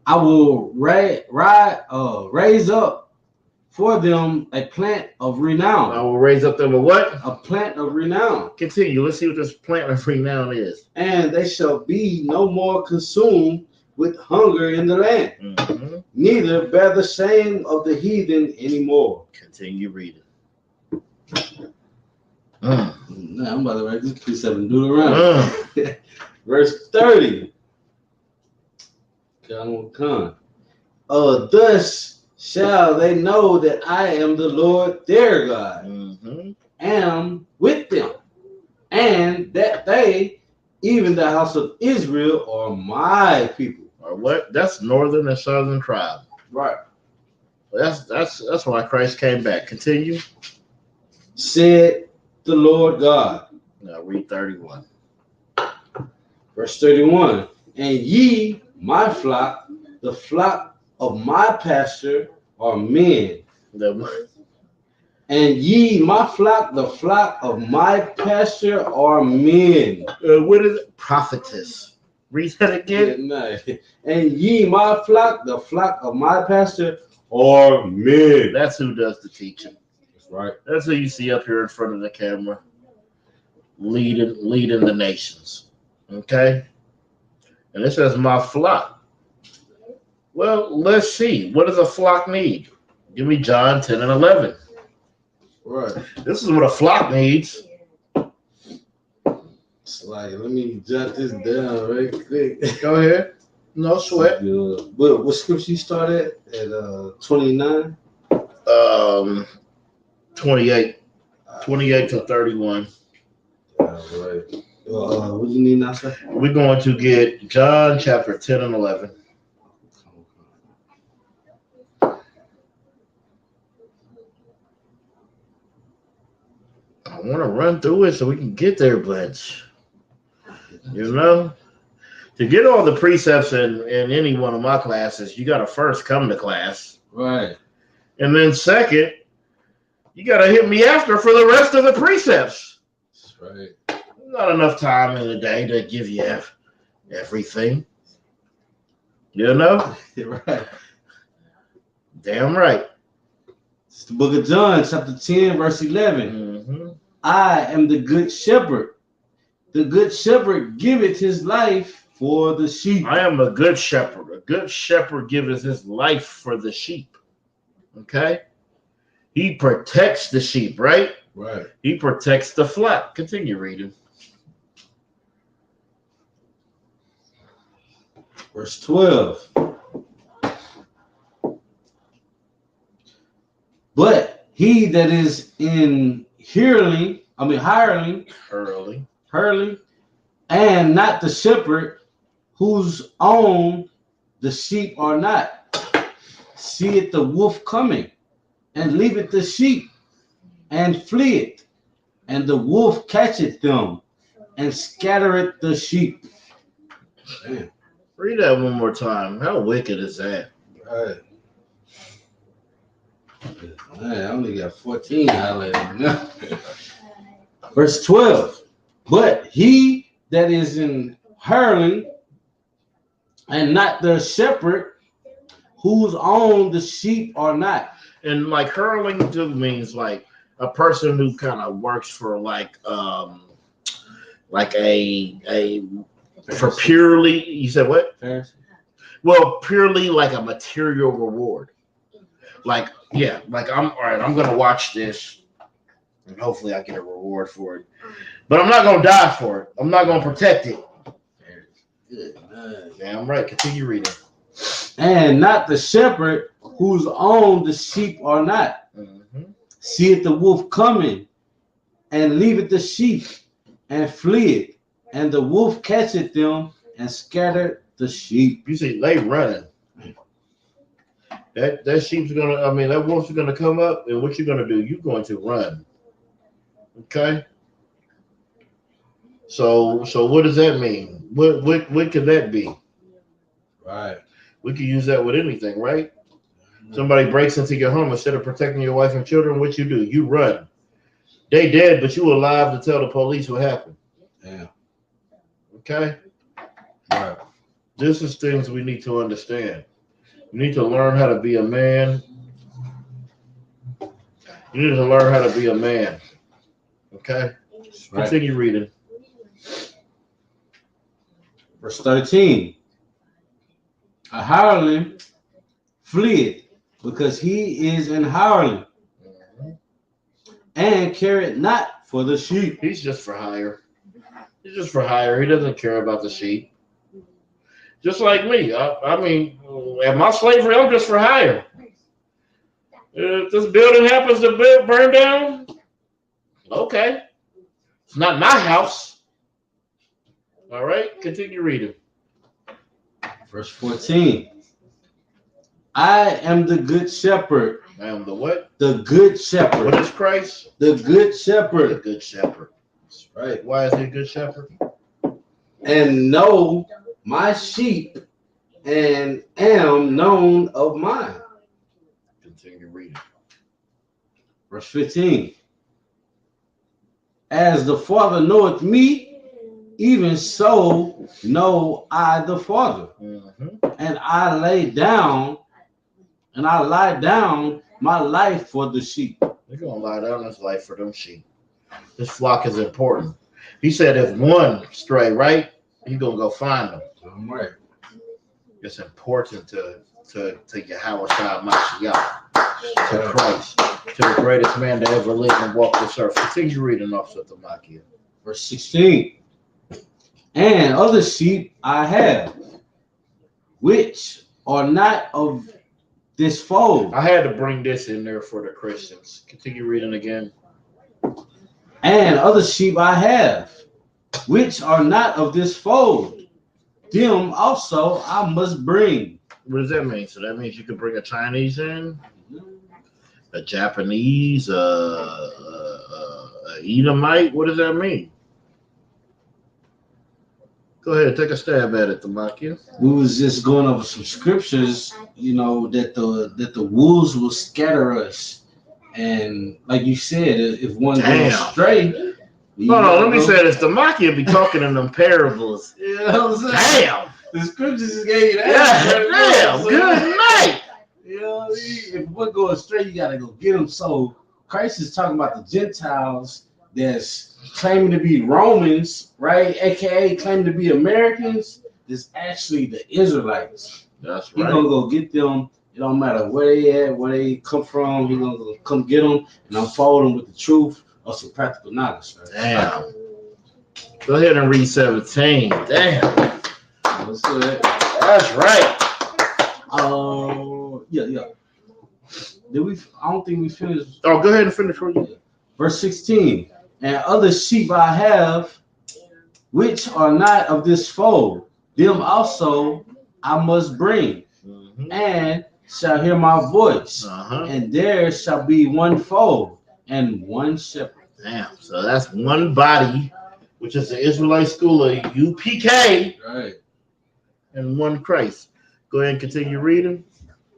I will raise up for them a plant of renown. I will raise up them a what? A plant of renown. Continue. Let's see what this plant of renown is. And they shall be no more consumed with hunger in the land. Neither bear the shame of the heathen anymore. Continue reading. Now I'm about to write this precept and do it around. Verse 30. Thus shall they know that I am the Lord their God, am with them, and that they, even the house of Israel, are my people. Or what? That's northern and southern tribe. Right. That's why Christ came back. Continue. Said the Lord God. Now read 31. Verse 31. And ye, my flock, the flock of my pasture, are men. And ye, my flock, the flock of my pasture, are men. What is it? Prophetess. Read that again. And ye, my flock, the flock of my pasture, are men. That's who does the teaching. That's right. That's who you see up here in front of the camera, leading the nations. Okay? And it says, my flock. Well, let's see. What does a flock need? Give me John 10 and 11. Right. This is what a flock needs. It's like, let me jot this down right quick. Go ahead. No sweat. What scripture you started at 29? 28. 28 to 31. All right. What do you need now, sir? We're going to get John chapter 10 and 11. I want to run through it so we can get there, but You know, to get all the precepts in any one of my classes, you got to first come to class. Right. And then second, you got to hit me after for the rest of the precepts. That's right. Not enough time in the day to give you everything. You know? Right. Damn right. It's the book of John, chapter 10, verse 11. Mm-hmm. I am the good shepherd. The good shepherd giveth his life for the sheep. I am a good shepherd. A good shepherd giveth his life for the sheep. Okay? He protects the sheep, right? Right. He protects the flock. Continue reading. Verse 12. But he that is in hireling, and not the shepherd, whose own the sheep are not, seeth the wolf coming, and leaveth the sheep, and fleeth, and the wolf catcheth them, and scattereth the sheep. Damn. Read that one more time. How wicked is that? Right. Man, I only got 14 highlighted. Verse 12. But he that is in hireling, and not the shepherd, whose own the sheep are not. And like hurling too means like a person who kind of works for like a for purely, you said what? Pharisee. Well, purely like a material reward. Like, yeah, like I'm all right, I'm gonna watch this and hopefully I get a reward for it. But I'm not gonna die for it. I'm not gonna protect it. Good. Damn right, continue reading. And not the shepherd, whose own the sheep are not. Mm-hmm. Seeth the wolf coming, and leaveth the sheep, and fleeth, and the wolf catcheth them, and scattered the sheep. You see, they running. That sheep's gonna, that wolf's gonna come up, and what you're gonna do? You're going to run. Okay. So what does that mean? What could that be? Right. We could use that with anything, right? Somebody breaks into your home, instead of protecting your wife and children, what you do? You run. They dead, but you alive to tell the police what happened. Yeah. Okay? Right. This is things we need to understand. You need to learn how to be a man. You need to learn how to be a man. Okay? Right. Continue reading. Verse 13. A hireling fleeth, because he is an hireling, and careth not for the sheep. He's just for hire. He's just for hire. He doesn't care about the sheep. Just like me. I mean, at my slavery, I'm just for hire. If this building happens to burn down, okay. It's not my house. All right, continue reading. Verse 14. I am the good shepherd. I am the what? The good shepherd. What is Christ? The good shepherd. The good shepherd. That's right. Why is he a good shepherd? And know my sheep, and am known of mine. Continue reading. Verse 15. As the Father knoweth me, even so know I the Father. Mm-hmm. And I lie down my life for the sheep. They're gonna lie down his life for them sheep. This flock is important. He said if one stray, right, he's gonna go find them. I'm right. It's important to Yahweh Shai Mashiach, to Christ, to the greatest man to ever live and walk this earth. Continue reading off of the Makia. Verse 16. And other sheep I have, which are not of this fold. I had to bring this in there for the Christians. Continue reading again. And other sheep I have, which are not of this fold. Them also I must bring. What does that mean? So that means you could bring a Chinese in, a Japanese, a Edomite. What does that mean? Go ahead, take a stab at it, Tamakia. We was just going over some scriptures, you know, that the wolves will scatter us, and like you said, if one goes astray. No, let me say this. Tamakia be talking in them parables. You know what I'm saying? Damn. The scriptures just gave you that. Yeah, damn. Good night. You know what I mean? If one goes astray, you gotta go get them. So Christ is talking about the Gentiles that's claiming to be Romans, right? AKA claiming to be Americans. It's actually the Israelites. That's right. He's gonna go get them. It don't matter where they at, where they come from. He's gonna go come get them and unfold them with the truth of some practical knowledge. Right? Damn. Go ahead and read 17. Damn. Let's do it. That's right. Yeah. Did we? I don't think we finished. Oh, go ahead and finish for you. Verse 16. And other sheep I have, which are not of this fold, them also I must bring, and shall hear my voice, and there shall be one fold and one shepherd. Damn. So that's one body, which is the Israelite school of UPK, right? And one Christ. Go ahead and continue reading.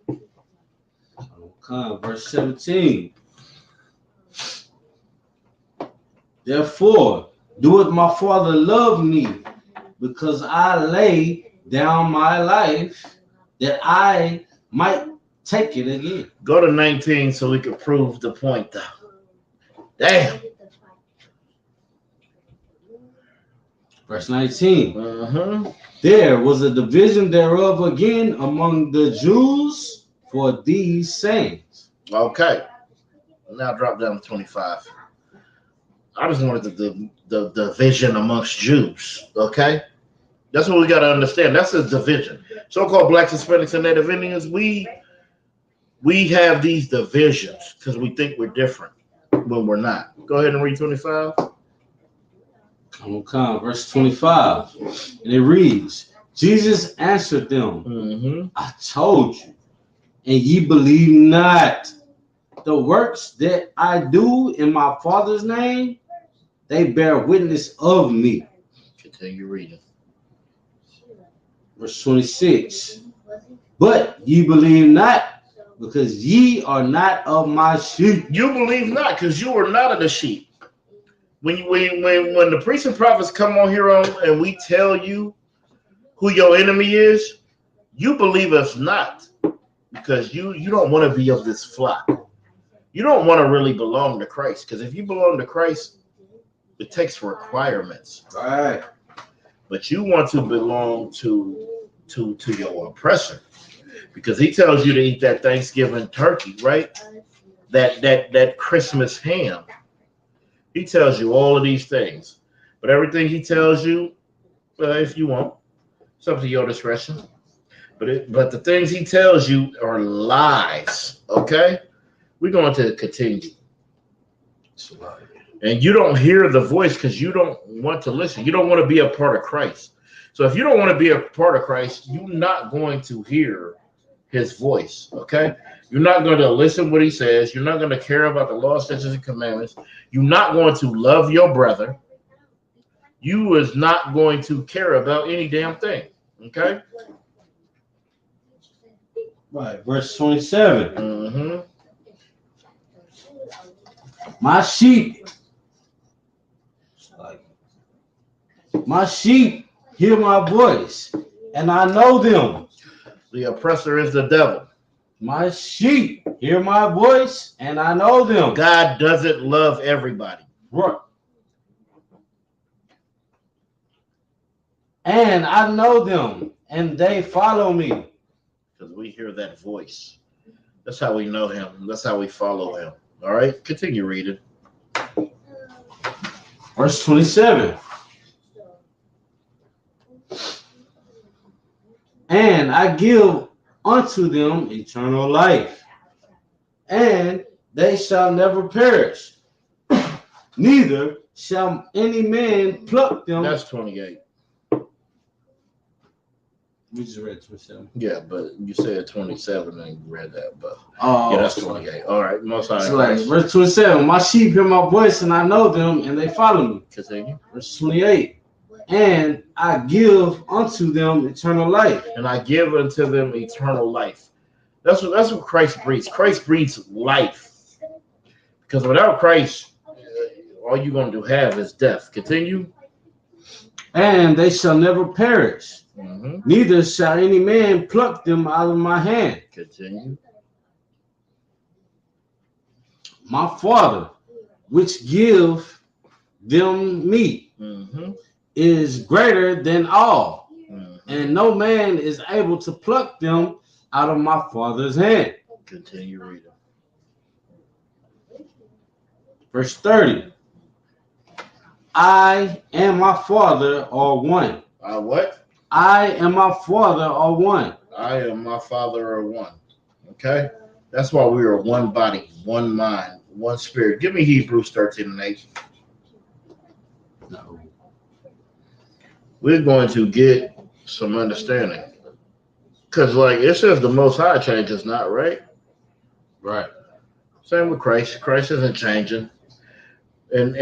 Okay, verse 17. Therefore, doeth my Father love me, because I lay down my life, that I might take it again. Go to 19 so we can prove the point, though. Damn. Verse 19. There was a division thereof again among the Jews for these sayings. Okay. Now drop down to 25. I just wanted the division amongst Jews. Okay. That's what we got to understand. That's a division. So-called blacks, Hispanics, and Native Indians, we have these divisions because we think we're different when we're not. Go ahead and read 25. Okay, verse 25. And it reads, Jesus answered them, I told you, and ye believe not. The works that I do in my Father's name, they bear witness of me. Continue reading. Verse 26. But ye believe not, because ye are not of my sheep. You believe not, because you are not of the sheep. When the priests and prophets come on here and we tell you who your enemy is, you believe us not, because you don't want to be of this flock. You don't want to really belong to Christ, because if you belong to Christ, it takes requirements. Right. But you want to belong to your oppressor, because he tells you to eat that Thanksgiving turkey, right? That Christmas ham. He tells you all of these things, but everything he tells you, if you want, it's up to your discretion. But the things he tells you are lies. Okay, we're going to continue. And you don't hear the voice because you don't want to listen. You don't want to be a part of Christ. So if you don't want to be a part of Christ, you're not going to hear his voice. Okay, you're not going to listen what he says. You're not going to care about the law, statutes, and commandments. You're not going to love your brother. You is not going to care about any damn thing. Okay. Right. Verse 27. My sheep hear my voice, and I know them. The oppressor is the devil. My sheep hear my voice, and I know them. God doesn't love everybody. Right. And I know them, and they follow me. Because we hear that voice. That's how we know him. That's how we follow him. All right, continue reading. Verse 27. And I give unto them eternal life, and they shall never perish, neither shall any man pluck them. That's 28. We just read 27. Yeah, but you said 27 and you read that, but yeah, that's 28. All right, most high. So like, verse 27. My sheep hear my voice, and I know them, and they follow me. Continue. Verse 28. And I give unto them eternal life. And I give unto them eternal life. That's what Christ breathes. Christ breathes life. Because without Christ, all you're going to have is death. Continue. And they shall never perish. Neither shall any man pluck them out of my hand. Continue. My Father, which give them me, is greater than all, and no man is able to pluck them out of my Father's hand. Continue reading. Verse 30. I and my Father are one. What? I and my Father are one. I and my Father are one. Okay? That's why we are one body, one mind, one spirit. Give me Hebrews 13:8. No. We're going to get some understanding. Because, like, it says the Most High changes not, right? Right. Same with Christ. Christ isn't changing. And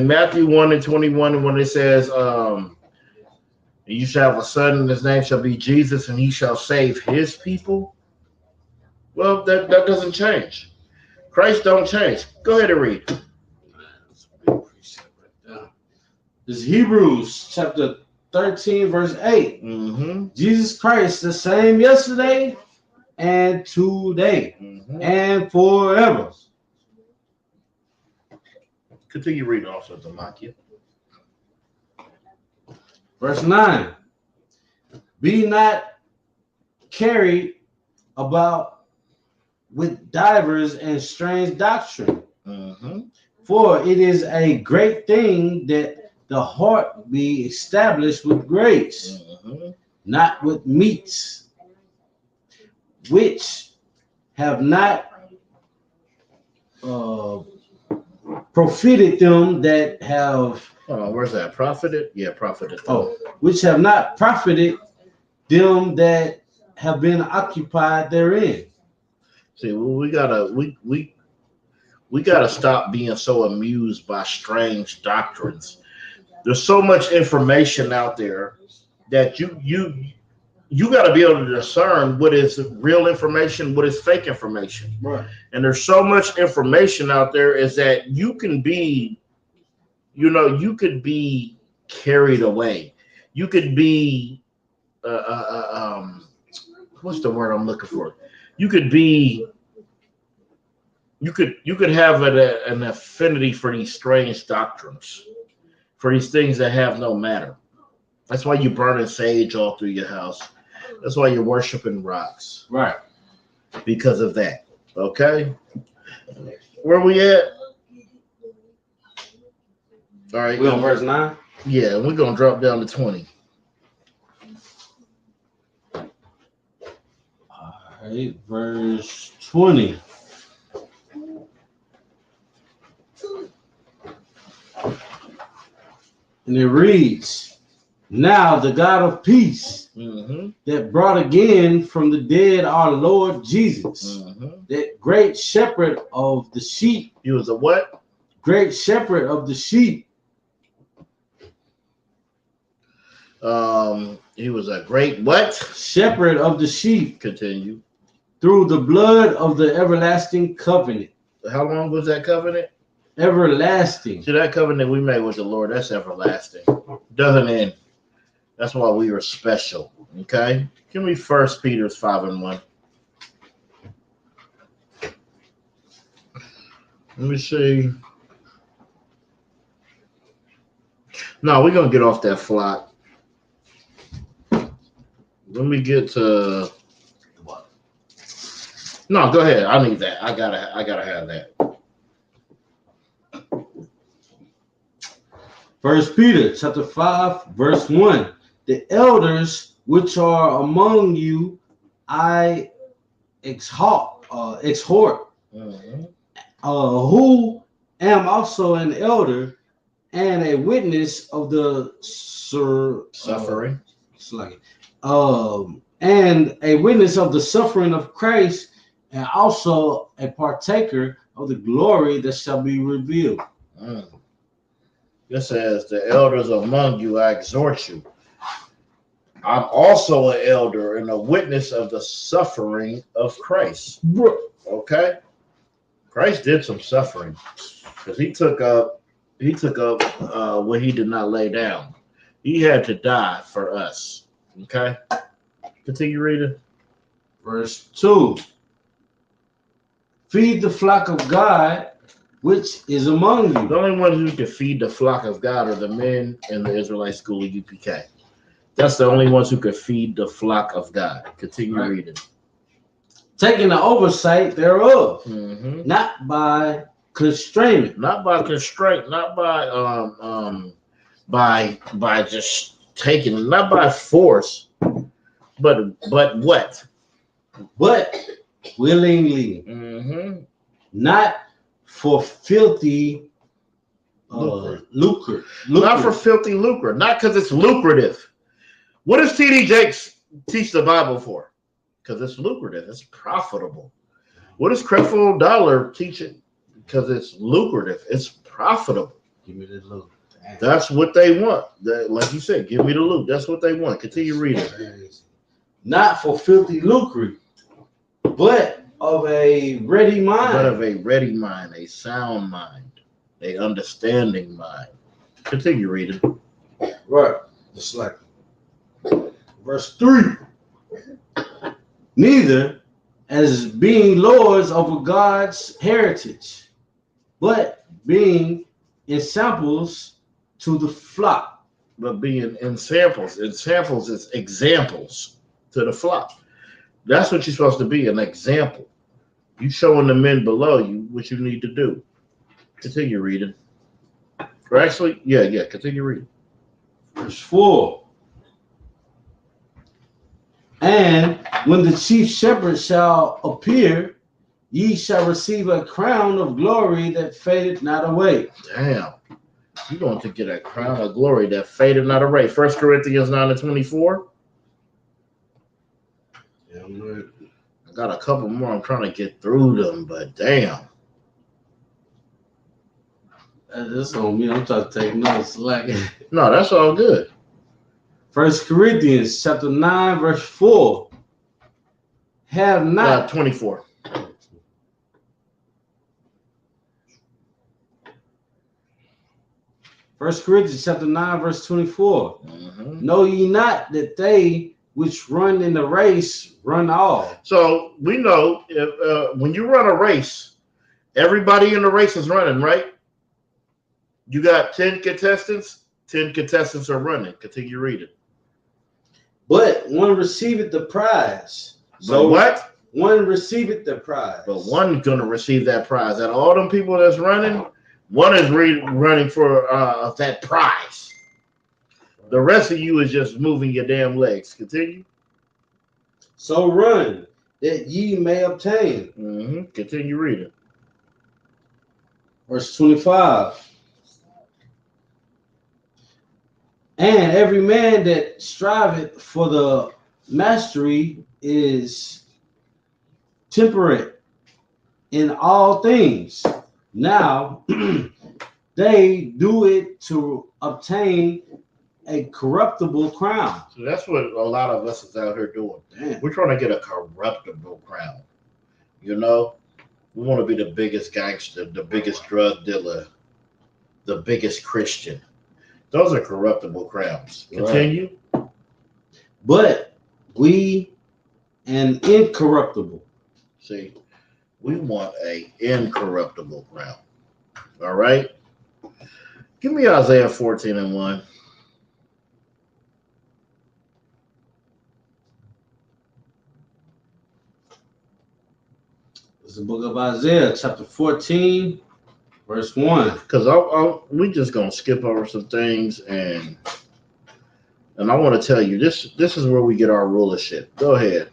Matthew 1:21, when it says, you shall have a son, and his name shall be Jesus, and he shall save his people. Well, that doesn't change. Christ don't change. Go ahead and read. This is Hebrews chapter 13, verse 8. Jesus Christ, the same yesterday and today and forever. Continue reading also, Damakia. Verse 9. Be not carried about with divers and strange doctrine. For it is a great thing that the heart be established with grace, not with meats, which have not profited them that have. Where's that? Profited? Yeah, profited. Which have not profited them that have been occupied therein. See, well, we gotta stop being so amused by strange doctrines. There's so much information out there that you got to be able to discern what is real information, what is fake information. Right. And there's so much information out there is that you can be, you could be carried away. You could be, what's the word I'm looking for? You could have an affinity for these strange doctrines, for these things that have no matter. That's why you burning sage all through your house. That's why you're worshiping rocks. Right. Because of that. Okay? Where we at? All right. We on verse 9? Yeah, we're going to drop down to 20. All right, verse 20. And it reads, now the God of peace that brought again from the dead our Lord Jesus, that great shepherd of the sheep. He was a what? Great shepherd of the sheep. He was a great what? Shepherd of the sheep. Continue. Through the blood of the everlasting covenant. How long was that covenant? Everlasting. See, that covenant we made with the Lord, that's everlasting. Doesn't end. That's why we are special. Okay? Give me 1 Peter 5:1. Let me see. No, we're gonna get off that flock. Let me get to what? No, go ahead. I need that. I gotta have that. 1 Peter chapter 5, verse 1. The elders which are among you, I exhort, who am also an elder and a witness of the suffering, and a witness of the suffering of Christ, and also a partaker of the glory that shall be revealed. It says, the elders among you, I exhort you. I'm also an elder and a witness of the suffering of Christ. Okay? Christ did some suffering because he took up what he did not lay down. He had to die for us. Okay? Continue reading. Verse 2. Feed the flock of God, which is among you. The only ones who can feed the flock of God are the men in the Israelite school of UPK. That's the only ones who could feed the flock of God. Continue reading. Taking the oversight thereof, not by constraint, not by just taking, not by force, but what? But willingly, not for filthy lucre. Not for filthy lucre, not because it's lucrative. What does T.D. Jakes teach the Bible for? Because it's lucrative, it's profitable. What does Creflo Dollar teach it? Because it's lucrative, it's profitable. Give me the loot. That's what they want. Like you said, give me the loot. That's what they want. Continue reading. Not for filthy lucre, but of a ready mind. But of a ready mind, a sound mind, a understanding mind. Continue reading. Right. Just like verse 3. Neither as being lords over God's heritage, but being ensamples to the flock. But being ensamples. Ensamples is examples to the flock. That's what you're supposed to be, an example. You showing the men below you what you need to do. Continue reading. Or actually, continue reading. Verse 4. And when the chief shepherd shall appear, ye shall receive a crown of glory that fadeth not away. Damn. You're going to get a crown of glory that fadeth not away. 1 Corinthians 9:24. Yeah, I got a couple more. I'm trying to get through them, but damn. That's on me. I'm trying to take notes. No, that's all good. 1 Corinthians chapter 9, verse 4. Have not 24. First Corinthians chapter 9, verse 24. Know ye not that they which run in the race run all? So we know if, when you run a race, everybody in the race is running, right? You got 10 contestants. 10 contestants are running. Continue reading. But one receiveth the prize. So what? One receiveth the prize. But one's going to receive that prize. Out of all them people that's running, one is running for that prize. The rest of you is just moving your damn legs. Continue. So run that ye may obtain. Continue reading. Verse 25. And every man that striveth for the mastery is temperate in all things. Now, they do it to obtain a corruptible crown. So that's what a lot of us is out here doing. Damn. We're trying to get a corruptible crown. You know, we want to be the biggest gangster, the biggest drug dealer, the biggest Christian. Those are corruptible crowns. Continue. Right. But we an incorruptible. See, we want a incorruptible crown. All right. Give me Isaiah 14:1. It's the book of Isaiah, chapter 14, verse 1. Because we just gonna skip over some things, and I want to tell you this is where we get our rulership. Go ahead.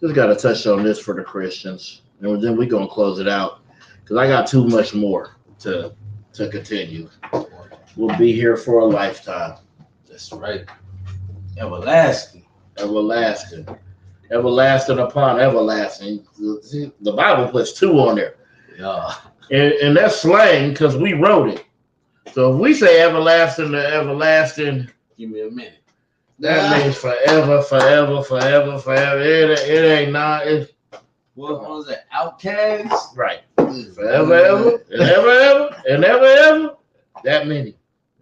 Just got to touch on this for the Christians, and then we're gonna close it out because I got too much more to continue. We'll be here for a lifetime. That's right. Everlasting. Everlasting. Everlasting upon everlasting. The Bible puts 2 on there. Yeah. And that's slang because we wrote it. So if we say everlasting to everlasting, give me a minute. That means forever, forever, forever, forever. It ain't not. It's what was it? Outcast? Right. Forever, ever, and ever, ever, and ever, ever. That many.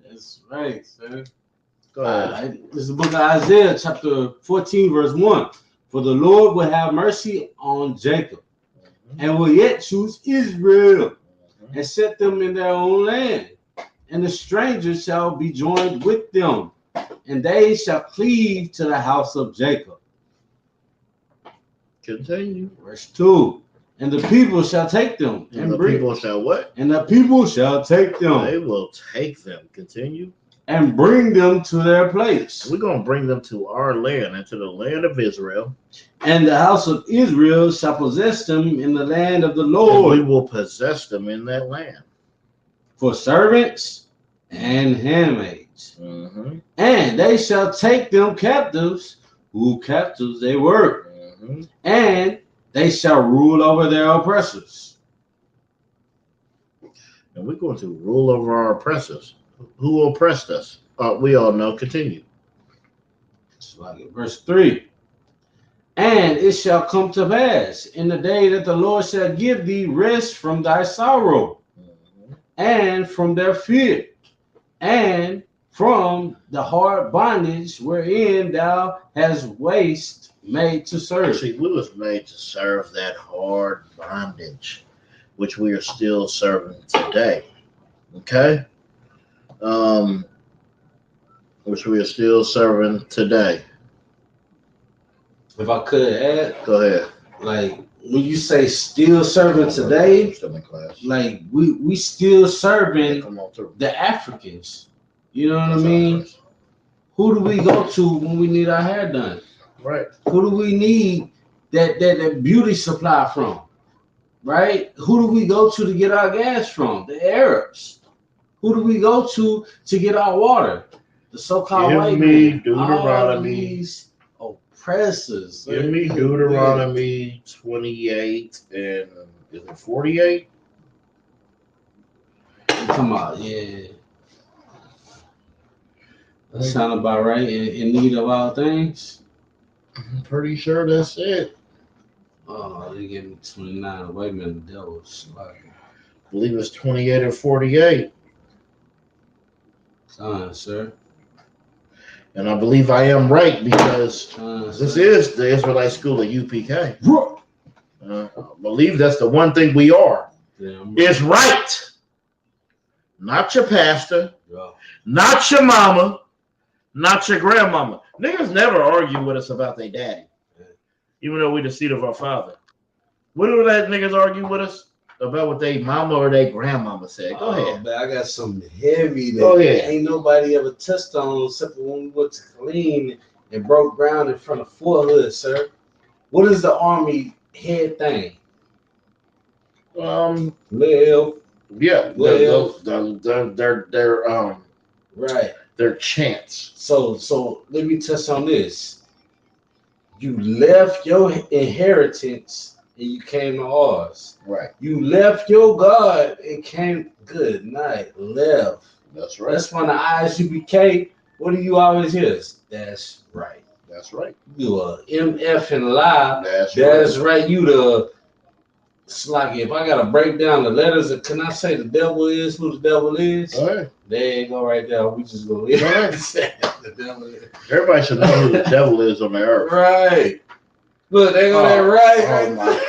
That's right, sir. Go ahead. This is the book of Isaiah, chapter 14, verse 1. For the Lord will have mercy on Jacob, and will yet choose Israel, and set them in their own land. And the strangers shall be joined with them, and they shall cleave to the house of Jacob. Continue. Verse 2. And the people shall take them. And the people shall what? And the people shall take them. They will take them. Continue. And bring them to their place. We're going to bring them to our land and to the land of Israel. And the house of Israel shall possess them in the land of the Lord. And we will possess them in that land. For servants and handmaids. Mm-hmm. And they shall take them captives, who captives they were. Mm-hmm. And they shall rule over their oppressors. And we're going to rule over our oppressors. Who oppressed us? We all know. Continue. Verse 3. And it shall come to pass in the day that the Lord shall give thee rest from thy sorrow, and from their fear, and from the hard bondage wherein thou hast waste made to serve. See, we was made to serve that hard bondage, which we are still serving today. Okay? Which we are still serving today. If I could add, go ahead. Like when you say still serving today, like we still serving the Africans. You know what I mean? Who do we go to when we need our hair done? Right. Who do we need that beauty supply from? Right? Who do we go to get our gas from? The Arabs. Who do we go to get our water? The so-called white men. Deuteronomy. Oppressors. Give me Deuteronomy 28 and is it 48? Come on, yeah. That sound about right. In need of all things. I'm pretty sure that's it. Oh, they gave me 29. Wait a minute, that was like, I believe it's 28 or 48. Sir. And I believe I am right because this is the Israelite school at UPK. I believe that's the one thing we are. It's right. Not your pastor, not your mama, not your grandmama. Niggas never argue with us about their daddy, even though we the seed of our father. What do that niggas argue with us about what they mama or they grandmama said? Go ahead. Man, I got something heavy that ain't nobody ever touched on except when we went to clean and broke ground in front of Fort Hood, sir. What is the Army head thing? Their chants. So let me touch on this. You left your inheritance and you came to ours. Right. You left your God and came. Good night. Left. That's right. That's when the Isupk. What do you always hear? That's right. That's right. You a MF and lie. That's right. You the. It's like if I gotta break down the letters, can I say the devil is who the devil is? All right. There you go right there. We just gonna say the devil is. Everybody should know who the devil is on the earth. Right. Look, they go there right.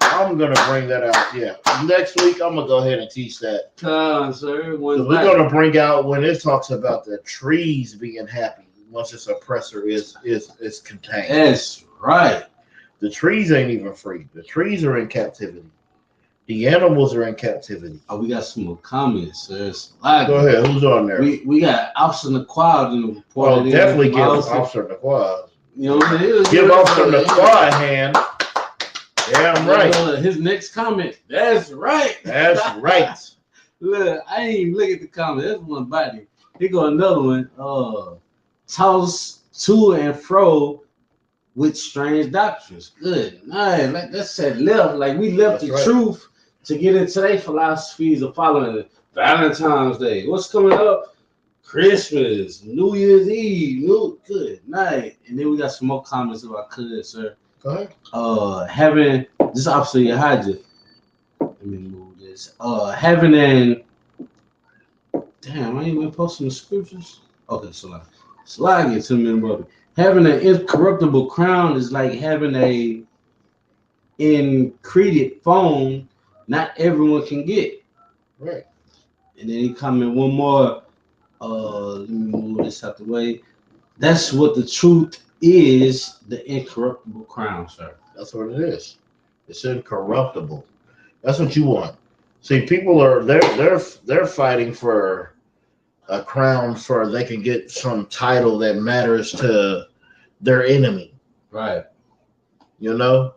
I'm gonna bring that out. Yeah. Next week I'm gonna go ahead and teach that. Sir. We're gonna bring out when it talks about the trees being happy once this oppressor is contained. That's right. The trees ain't even free. The trees are in captivity. The animals are in captivity. Oh, we got some more comments, sir. Go ahead. Who's on there? We got Officer Naquad in the report. Oh, definitely give Officer Naquad. You know what I mean? Give Officer Naquad a hand. Damn right. His next comment. That's right. That's right. Look, I ain't even look at the comment. That's one body. Here go another one. Toss to and fro with strange doctrines. Good night. Like that said left. Like we left the truth to get into their philosophies of following Valentine's Day. What's coming up? Christmas, New Year's Eve, good night. And then we got some more comments if I could, sir. Go ahead. Having this officer Yahaja. Let me move this. Having an damn, I ain't even posting the scriptures. Okay, so slide it to me, brother. Having an incorruptible crown is like having a encrypted phone. Not everyone can get. Right. And then he come in one more. Let me move this out the way. That's what the truth is, the incorruptible crown, sir. That's what it is. It's incorruptible. That's what you want. See, people are they're fighting for a crown for they can get some title that matters to their enemy. Right. You know?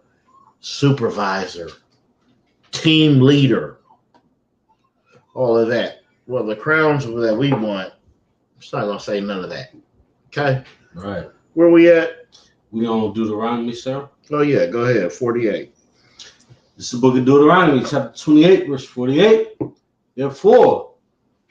Supervisor, team leader, all of that. Well, the crowns that we want, it's not gonna say none of that. Okay. Right. Where we at? We on Deuteronomy, sir. Oh yeah, go ahead. 48. This is the book of Deuteronomy, chapter 28, verse 48. Therefore,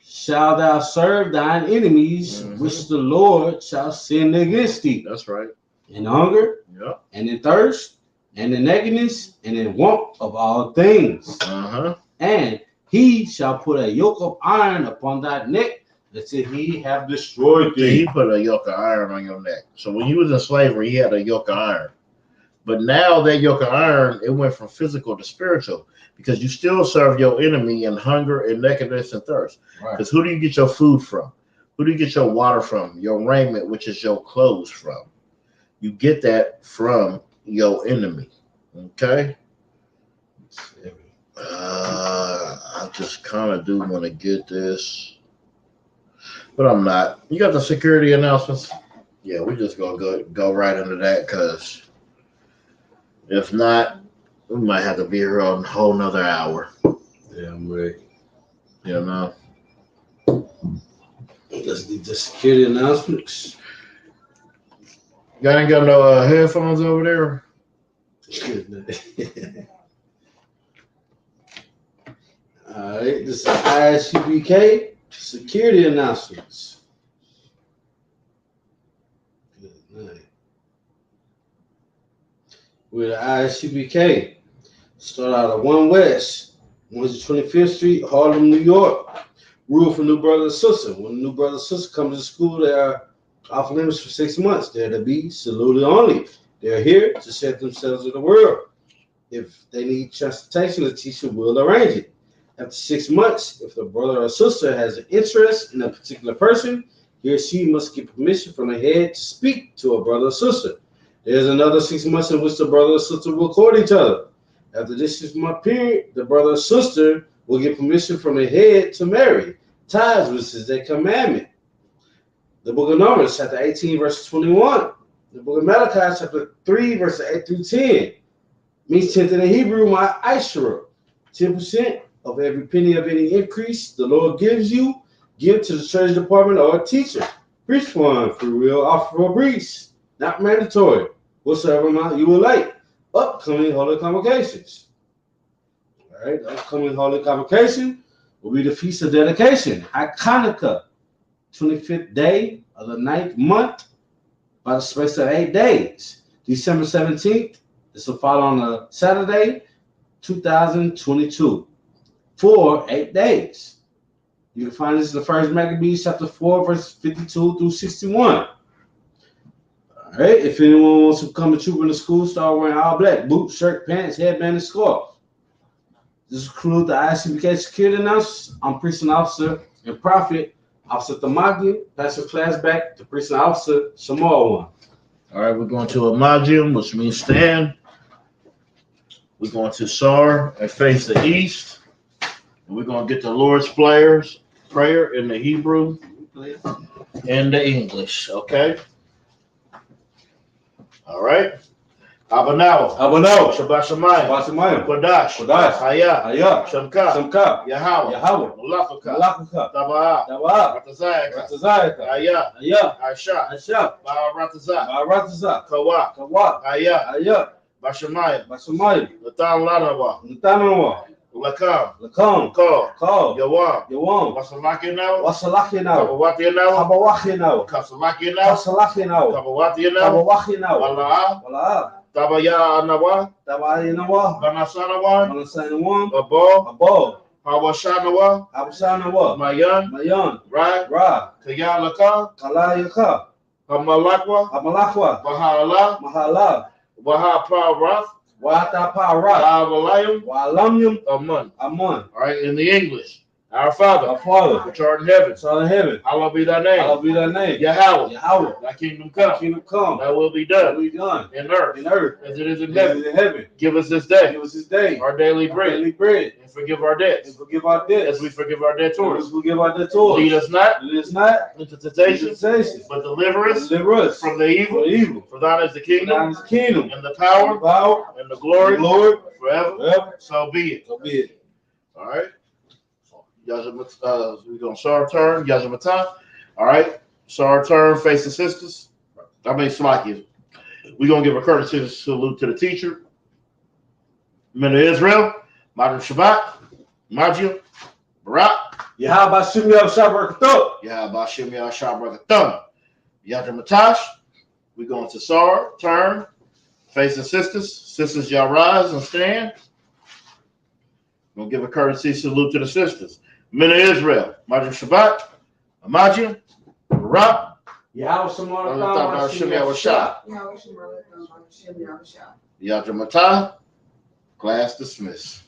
shall thou serve thine enemies, which the Lord shall send against thee. That's right. In hunger, yep, and in thirst, and in nakedness, and in want of all things. And he shall put a yoke of iron upon thy neck until he have destroyed thee. He put a yoke of iron on your neck. So when you was in slavery, he had a yoke of iron. But now that yoke of iron, it went from physical to spiritual because you still serve your enemy in hunger and nakedness and thirst. Because who do you get your food from? Who do you get your water from? Your raiment, which is your clothes, from. You get that from your enemy. Okay? I just kind of do want to get this, but I'm not. You got the security announcements? Yeah, we're just gonna go right into that because if not, we might have to be here on a whole nother hour. Yeah, I'm ready. You know. Let's do the security announcements. You ain't got no headphones over there? All right, this is Isupk security announcements. Good night. We're the Isupk. Start out at 1 West, 125th Street, Harlem, New York. Rule for new brother and sister. When a new brother and sister comes to school, they are off limits for 6 months. They're to be saluted only. They're here to set themselves in the world. If they need transportation, the teacher will arrange it. After 6 months, if the brother or sister has an interest in a particular person, he or she must get permission from the head to speak to a brother or sister. There's another 6 months in which the brother or sister will court each other. After this 6 month period, the brother or sister will get permission from the head to marry. Tithes, which is their commandment. The book of Numbers, chapter 18, verse 21. The book of Malachi, chapter 3, verses 8 through 10. Means 10th in the Hebrew, my Isra. 10% of every penny of any increase the Lord gives you, give to the treasury department or a teacher. Preach for him, for real, offer for a breeze. Not mandatory. Whatsoever amount you would like. Upcoming holy convocations. All right, the upcoming holy convocation will be the Feast of Dedication, Hanukkah, 25th day of the 9th month, by the space of 8 days. December 17th, this will fall on a Saturday, 2022, for 8 days. You can find this in the First Maccabees, chapter 4, verse 52 through 61. All right, if anyone wants to come and troop in the school, start wearing all black, boots, shirt, pants, headband, and scarf. This concludes the Isupk security announcements. I'm Priest and Officer and Prophet, Officer Thamagi. Pass your class back to Priest and Officer Samoa 1. All right, we're going to a Majim, which means stand. We're going to Sar and face the east. And we're going to get the Lord's prayer in the Hebrew and the English, okay? All right. Abanawa. Shabbat Shemayim. Kodash. Hayah. Shamka. Yahweh. Malafaka. Tabaa. Ratazayaka. Hayah. Aisha. Ratazah. Kawa. Hayah. Bashamayim. Natan Lanawa. Lakam. Lakam. Call. Yawam. Yawam. Wasalaki now. Wasalaki now. Kabawati now. Kabawaki now. Kasalaki now. Kasalaki now. Kabawati now. Kabawaki now. Wala. Tabaya Anawa. Tabayinawa. Banasanawan. Manasanawan. Abo. Hawashanawa. Absanawa. Mayan. Ra. Kayalaka. Kalayaka. Hamalakwa. Amalakwa. Mahala. Wahaparath. Wata Para. Walayam. Walamyum. Amun. Amun. All right, in the English. Our Father, which art in heaven, hallowed be thy name. Hallowed be thy name. Yahweh, Yahweh. thy kingdom come. Thy will be done. In earth. As it is in heaven. Give us this day. Our daily bread. And forgive our debts. As we forgive our debtors. Lead us not into temptation, but deliver us from the evil. For thine is the kingdom. And the power. And the glory. Forever. So be it. All right. We're gonna start our turn. Yazamata. All right. So our turn, face the sisters. Slaki. We're gonna give a courtesy salute to the teacher. Men of Israel, Madam Shabbat, Majim, Barak. Yahabashim Shabrakatu. Yahabashim Shabrakatu. Yazamatash. We're going to Sar, turn, face the sisters. Sisters, y'all rise and stand. We'll give a courtesy salute to the sisters. Men of Israel, Majim Shabbat, Amajim, Barak, Yajamata, class dismissed.